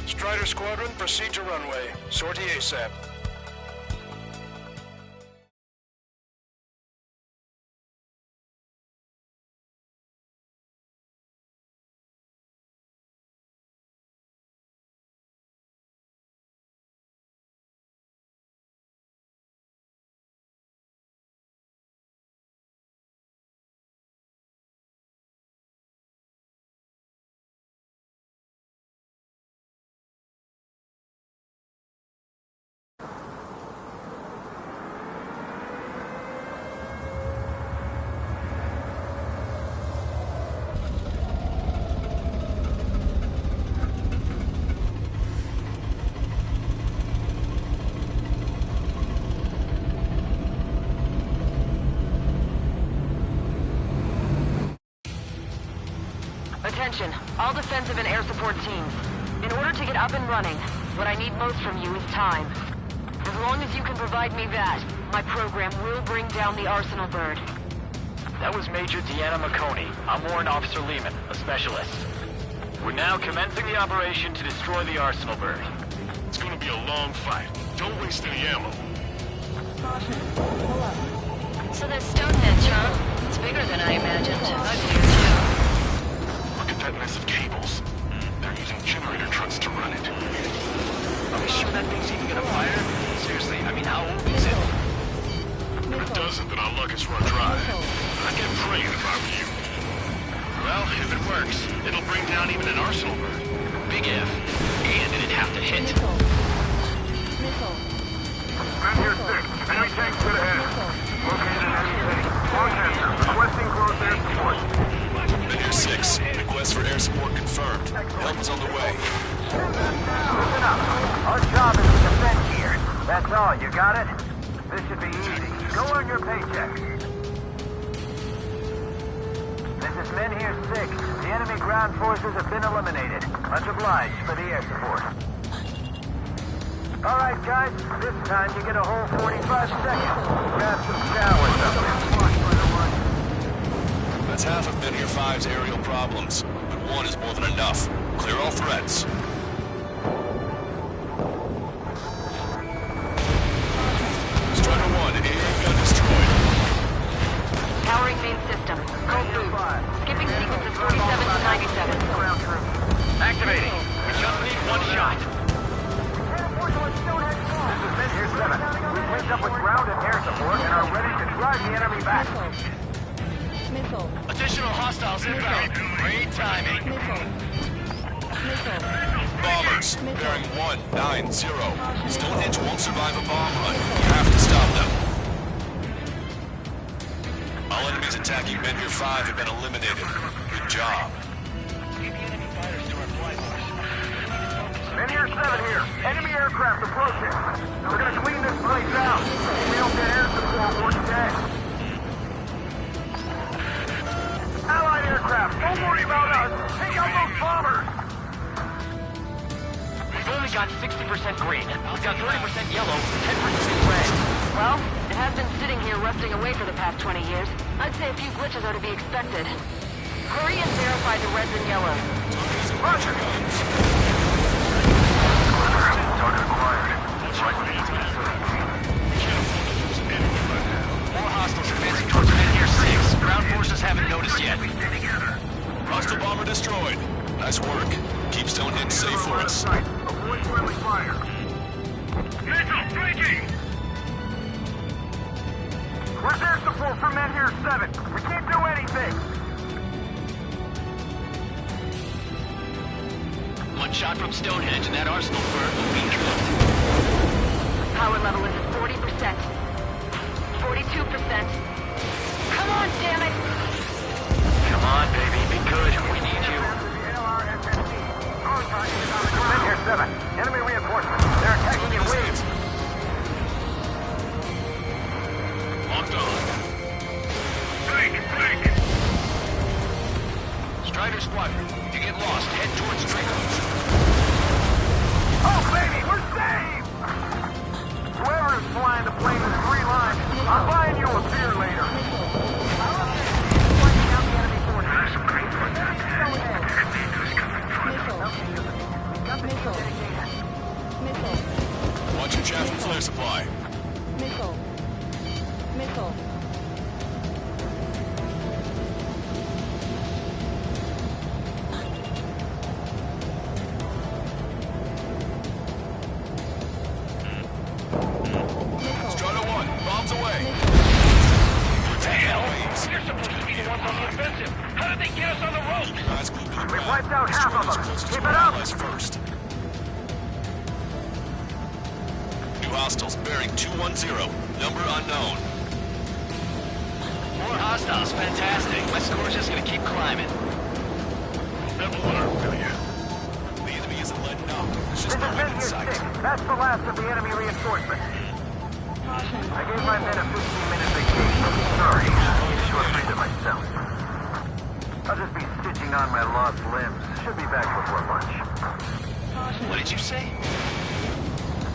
Strider Squadron, proceed to runway. Sortie ASAP. All defensive and air support teams. In order to get up and running, what I need most from you is time. As long as you can provide me that, my program will bring down the Arsenal bird. That was Major Deanna McConey. I'm Warrant Officer Lehman, a specialist. We're now commencing the operation to destroy the Arsenal bird. It's gonna be a long fight. Don't waste any ammo. So that's Stonehenge, huh? It's bigger than I imagined. Uglier, too. Look at that mess of cables. They're using generator trucks to run it. Are we sure that thing's even gonna fire? Seriously, I mean, how old is it? If it doesn't, then our luck is run dry. I'd get praying if I were you. Well, if it works, it'll bring down even an Arsenal bird. Big if. And it'd have to hit. Men here 6. Enemy tanks to the head. Located in enemy tank. Long-Chester. Requesting close air support. Men here 6. Request for air support confirmed. Help is on the way. Listen up. Our job is to defend here. That's all. You got it? This should be easy. Go earn your paycheck. This is Men here 6. The enemy ground forces have been eliminated. Much obliged for the air support. All right, guys. This time you get a whole 45 seconds. Grab some showers up there. That's half of Men here 5's aerial problems, but one is more than enough. Clear all threats. Strider 1, AA gun destroyed. Powering main system. Code blue. Skipping sequences 47 to 97. Activating. We just need one shot. This is Men here 7. We've linked up with ground and air support and are ready to drive the enemy back. Missile. Additional hostiles inbound. Great timing. Bombers, bearing 190. Stonehenge won't survive a bomb run. You have to stop them. All enemies attacking Men here 5 have been eliminated. Good job. Men here 7 here. Enemy aircraft approaching. We're gonna clean this place out. If we don't get air support, we're dead. Allied aircraft, don't worry about us. Take out those bombers. We've only got 60% green. We've got 30% yellow, 10% red. Well, it has been sitting here rusting away for the past 20 years. I'd say a few glitches are to be expected. Hurry and verify the reds and yellows. Roger. Target acquired. That's right with the More hostiles advancing towards Men here 6. Ground forces haven't noticed yet. Hostile bomber destroyed. Nice work. Keep Stonehenge safe for us. Avoid friendly fire. Missile breaking! Where's air support for Men here 7? We can't do anything. One shot from Stonehenge and that Arsenal bird will be killed. Power level is at 40%. 42%. Come on, damn it! Come on, baby. Be good. We need you. Men here 7. Enemy reinforcements. They're attacking in waves. Locked on. Break! Strider Squadron, if you get lost, head towards Draco's. Oh, baby, we're saved! Whoever is flying the plane in 3 lines, I'm buying you a beer later. Watch your chaff and flare supply. Missile. Strider 1, bombs away. What the hell? You're supposed to be the ones on the offensive. How did they get us on the ropes? Guys, glued to the We ground. wiped out half Destroy of those them. closest Keep to it our up. allies first. New hostiles bearing 210. Number unknown. More hostiles. Fantastic. My score's just gonna keep climbing. Never learn, will you? The enemy isn't letting up. There's This just is no end Men in here sight. 6. That's the last of the enemy reinforcements. I gave my men a 15-minute vacation. Sorry, I need to short breathe it myself. I'll just be stitching working on my lost limbs. Should be back before lunch. What did you say?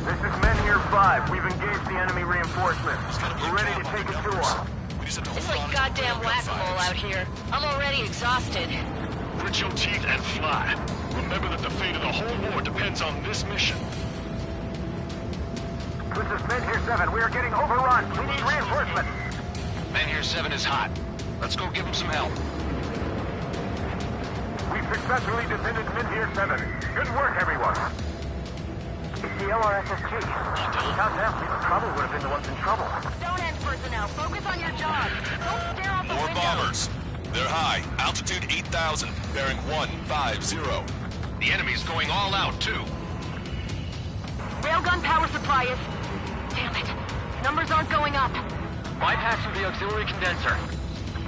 This is Men Here 5. We've engaged the enemy reinforcements. We're ready to take it to them. It's like goddamn whack-a-mole out here. I'm already exhausted. Grit your teeth and fly. Remember that the fate of the whole war depends on this mission. This is Men Here 7. We are getting overrun. We need reinforcements. Man here 7 is hot. Let's go give him some help. We've successfully defended Men Here 7. Good work, everyone. It's the LRSSG. Without them, we probably would have been the ones in trouble. Stonehenge personnel, focus on your job. Don't stare out the More window. bombers. They're high. Altitude 8,000. Bearing 150. The enemy's going all out, too. Railgun power supply is... Damn it. Numbers aren't going up. Bypassing the auxiliary condenser.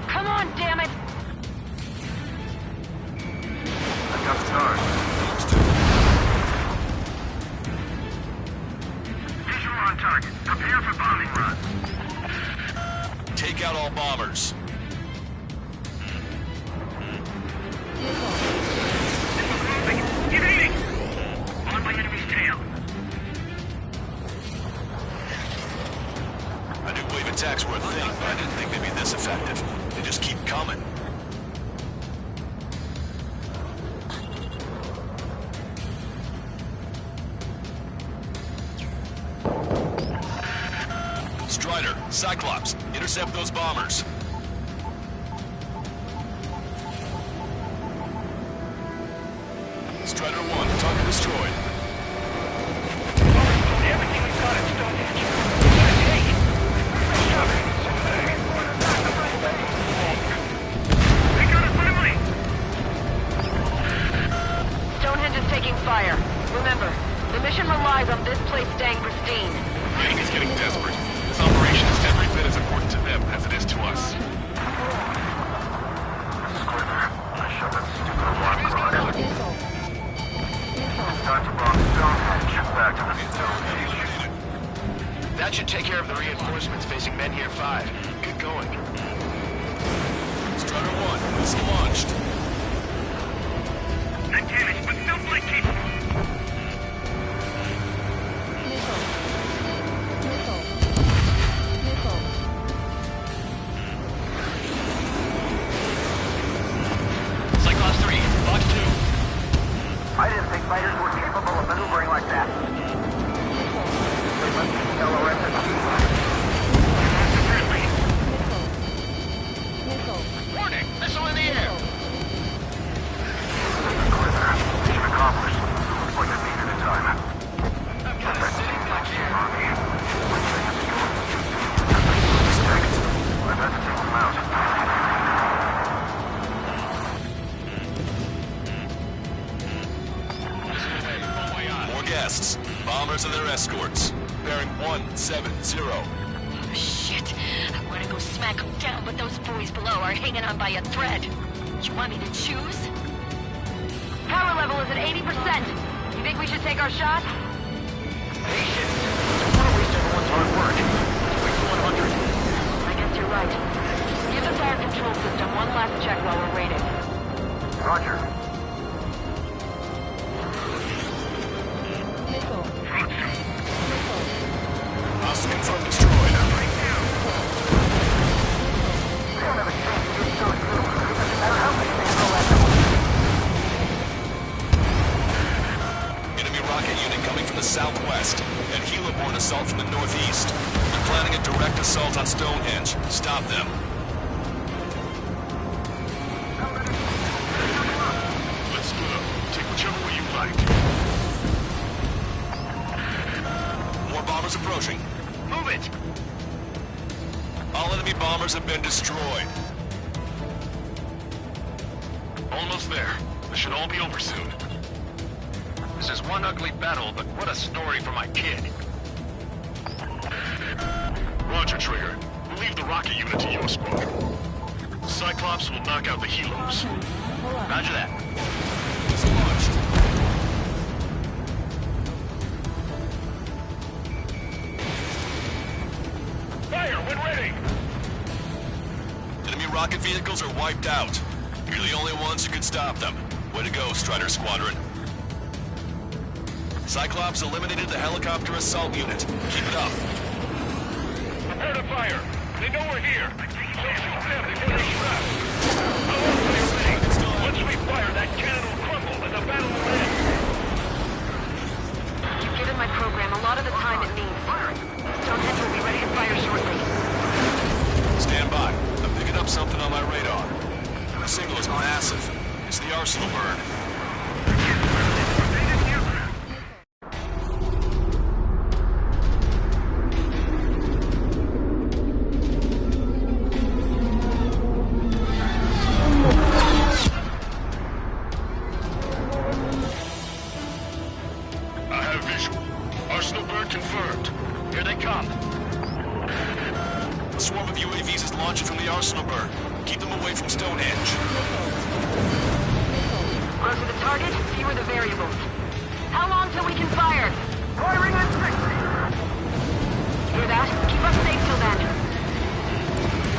Come on, damn it. I got the guard. Visual on target. Prepare for bombing run. Take out all bombers. Get aiming! On my enemy's tail. I knew wave attacks were a thing, but I didn't think they'd be this effective. They just keep coming. Strider, Cyclops, intercept those bombers. Strider 1, target destroyed. Everything we've got at Stonehenge. What a take! They got it finally! Stonehenge is taking fire. Remember, the mission relies on this place staying pristine. Reading is getting desperate. This operation is every bit as important to them as it is to us. Shut that stupid alarm clock. It's time to bomb Stonehenge. Back to the Stonehenge. That should take care of the reinforcements facing Men Here 5. Good going. Strider 1, missile launched. Not damaged, but still flight capable. Cyclops 3, Box 2. I didn't think fighters were capable of maneuvering like that. They must be LRSSG. Warning! Missile in the air! Mission accomplished. Looks like I needed a time. I'm kind of sitting back here. I better take them out. More guests. Bombers and their escorts. Bearing 170. Oh, shit. I want to go smack them down, but those boys below are hanging on by a thread. You want me to choose? Power level is at 80%. You think we should take our shot? Patience. Don't want to waste everyone's hard work. Wait for 100. I guess you're right. Give the fire control system one last check while we're waiting. Roger. Hostile confirmed destroyed. They don't have a chance to get so through. It doesn't matter how many they throw at them. Enemy rocket unit coming from the southwest, and heliborne assault from the northeast. They're planning a direct assault on Stonehenge. Stop them. Let's split up. Take whichever way you like. More bombers approaching. Move it! All enemy bombers have been destroyed. Almost there. This should all be over soon. This is one ugly battle, but what a story for my kid. Roger, Trigger. We'll leave the rocket unit to your squad. Cyclops will knock out the helos. Roger that. Missile launched. Fire when ready! Enemy rocket vehicles are wiped out. You're the only ones who can stop them. Way to go, Strider Squadron. Cyclops eliminated the helicopter assault unit. Keep it up. Prepare to fire. They know we're here. Don't shoot them before they shoot us. How long are they ready? Once we fire, that cannon will crumble and the battle will end. You've given my program a lot of the time it needs. Stonehenge will be ready to fire shortly. Stand by. I'm picking up something on my radar. The signal is massive. It's the arsenal bird. I have visual. Arsenal bird confirmed. Here they come. A swarm of UAVs is launching from the arsenal bird. Keep them away from Stonehenge. Closer the target, fewer the variables. How long till we can fire? Firing at 60. Hear that? Keep us safe till then.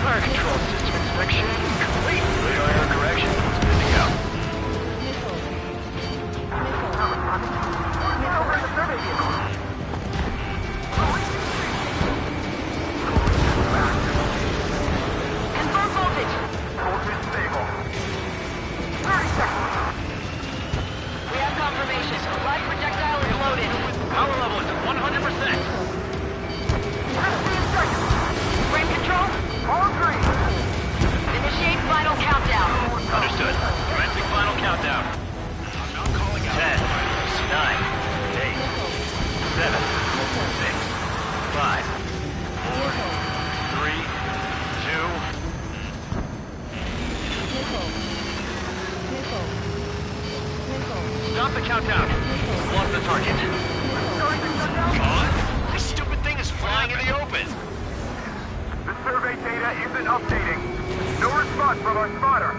Fire control system inspection complete. Radar correction. Good to go. Over the survey vehicle. Confirm voltage. Voltage stable. 30 seconds. We have confirmation. Live projectile is loaded. Power level is at 100%. 15 seconds. Frame control? All green. Initiate final countdown. Understood. Commencing final countdown. 10, 9, 8, 7, 6, 5, 4, 3, 2. Stop the countdown. Lost the target. Gone? This stupid thing is flying in the open. The survey data isn't updating. No response from our spotter.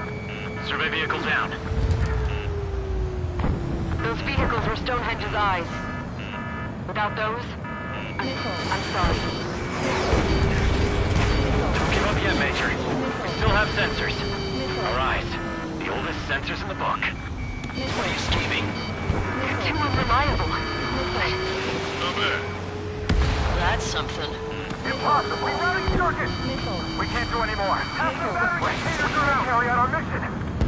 Survey vehicle down. Those vehicles were Stonehenge's eyes. Without those, I'm sorry. Don't give up yet, Major. We still have sensors. All right. The oldest sensors in the book. What are you scheming? You're too unreliable. Not bad. That's something. Impossible. Routing circuit. We can't do any more. Half the battery containers are out. Carry out our mission.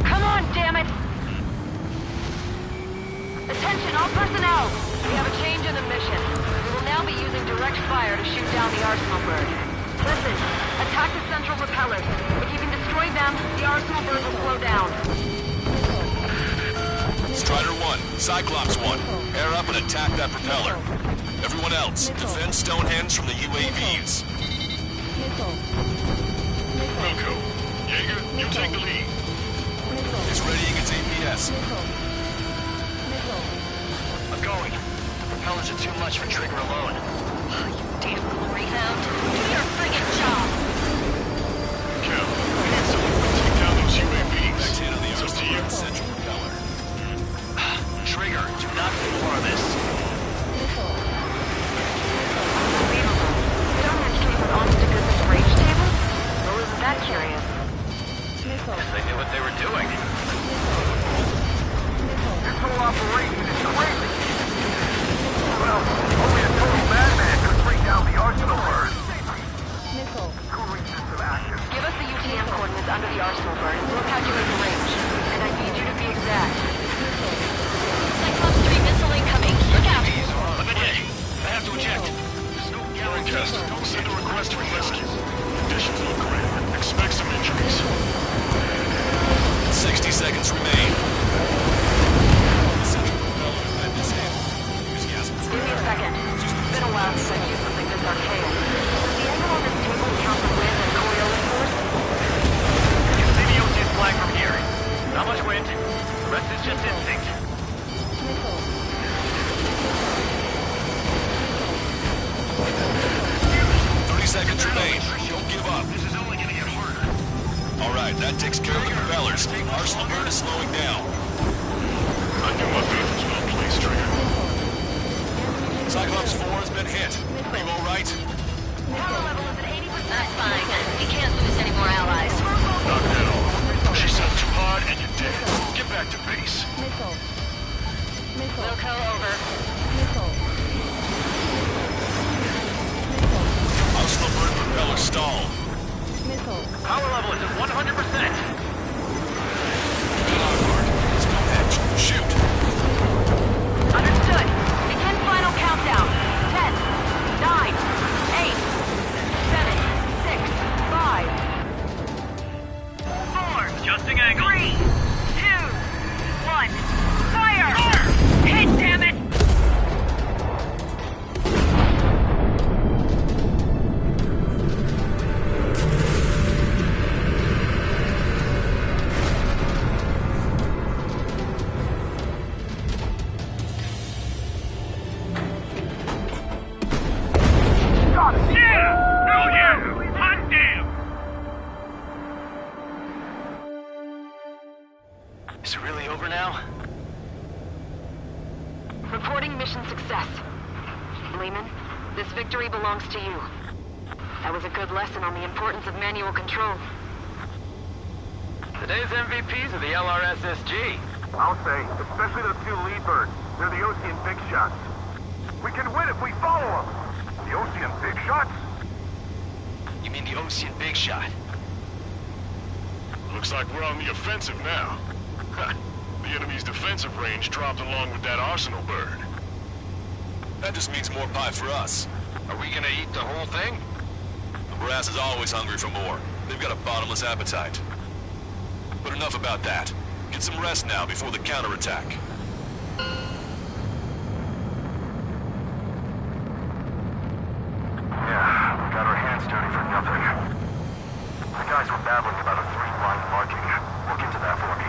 Come on, damn it! Attention, all personnel! We have a change in the mission. We will now be using direct fire to shoot down the arsenal bird. Listen, attack the central propellers. If you can destroy them, the arsenal bird will slow down. Strider 1, Cyclops 1, air up and attack that propeller. Everyone else, defend Stonehenge from the UAVs. Wilco. Jaeger, you take the lead. It's readying its APS. I'm going. The propellers are too much for Trigger alone. You damn glory hound. Do your friggin' job! Cal, take down those UAVs. Next hit on the It's up to arsenal you. bird central propeller. Trigger, do not be part of this. Unbelievable. Stonehenge came with honest to goodness range table? Well, isn't that curious? Guess they knew what they were doing. This whole operation is crazy. Well, only a total madman could bring down the arsenal bird. Cooling system active. Give us the UTM coordinates under the arsenal bird and we'll calculate the range. And I need you to be exact. Cyclops 3 missile incoming. Look out! I'm in hit. I have to eject. Broadcast, send a request for rescue. Conditions look grim. Expect some injuries. 60 seconds remain. The central propeller has been disabled. Enthusiasm's Give me a second. It's been a while since I've used something this archaic. Does the angle on this table count for wind and Coriolis force? You can see the ocean flag from here. Not much wind. The rest is just instinct. 30 seconds remain. Don't give up. This is only gonna get harder. All right, that takes care of the propellers. Arsenal bird is slowing down. I knew my bait was well placed, Trigger. Cyclops 4 has been hit. Are you all right? Power level is at 80%. That's fine. We can't lose any more allies. Knock that off. yourself too hard and you're dead. Get back to base. Missile. Missile. Wilco, over. Missile. Arsenal bird propeller stalled. Missile. Power level is at 100%. Let's go ahead. Shoot. Understood. Begin final countdown. 10, 9, 8, 7, 6, 5, 4, Adjusting angle. 3, 2, 1. Fire! Hit, damn it! Is it really over now? Reporting mission success. Lehman, this victory belongs to you. That was a good lesson on the importance of manual control. Today's MVPs are the LRSSG. I'll say, especially those two lead birds. They're the Ocean Big Shots. We can win if we follow them. The Ocean Big Shots? You mean the Ocean Big Shot? Looks like we're on the offensive now. The enemy's defensive range dropped along with that arsenal bird. That just means more pie for us. Are we gonna eat the whole thing? The brass is always hungry for more. They've got a bottomless appetite. But enough about that. Get some rest now before the counterattack. Yeah, we got our hands dirty for nothing. The guys were babbling about a 3-line marking. Look into that for me.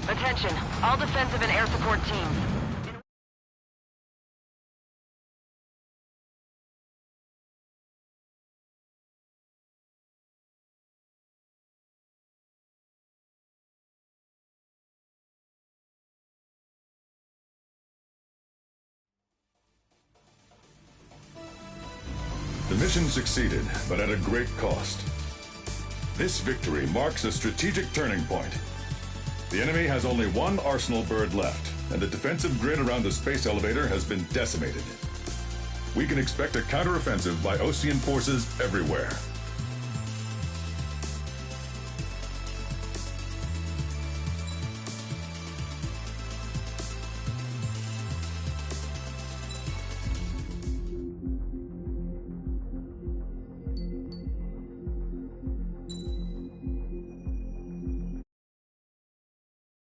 Attention, all defensive and air support teams. The mission succeeded, but at a great cost. This victory marks a strategic turning point. The enemy has only one arsenal bird left, and the defensive grid around the space elevator has been decimated. We can expect a counteroffensive by Osean forces everywhere.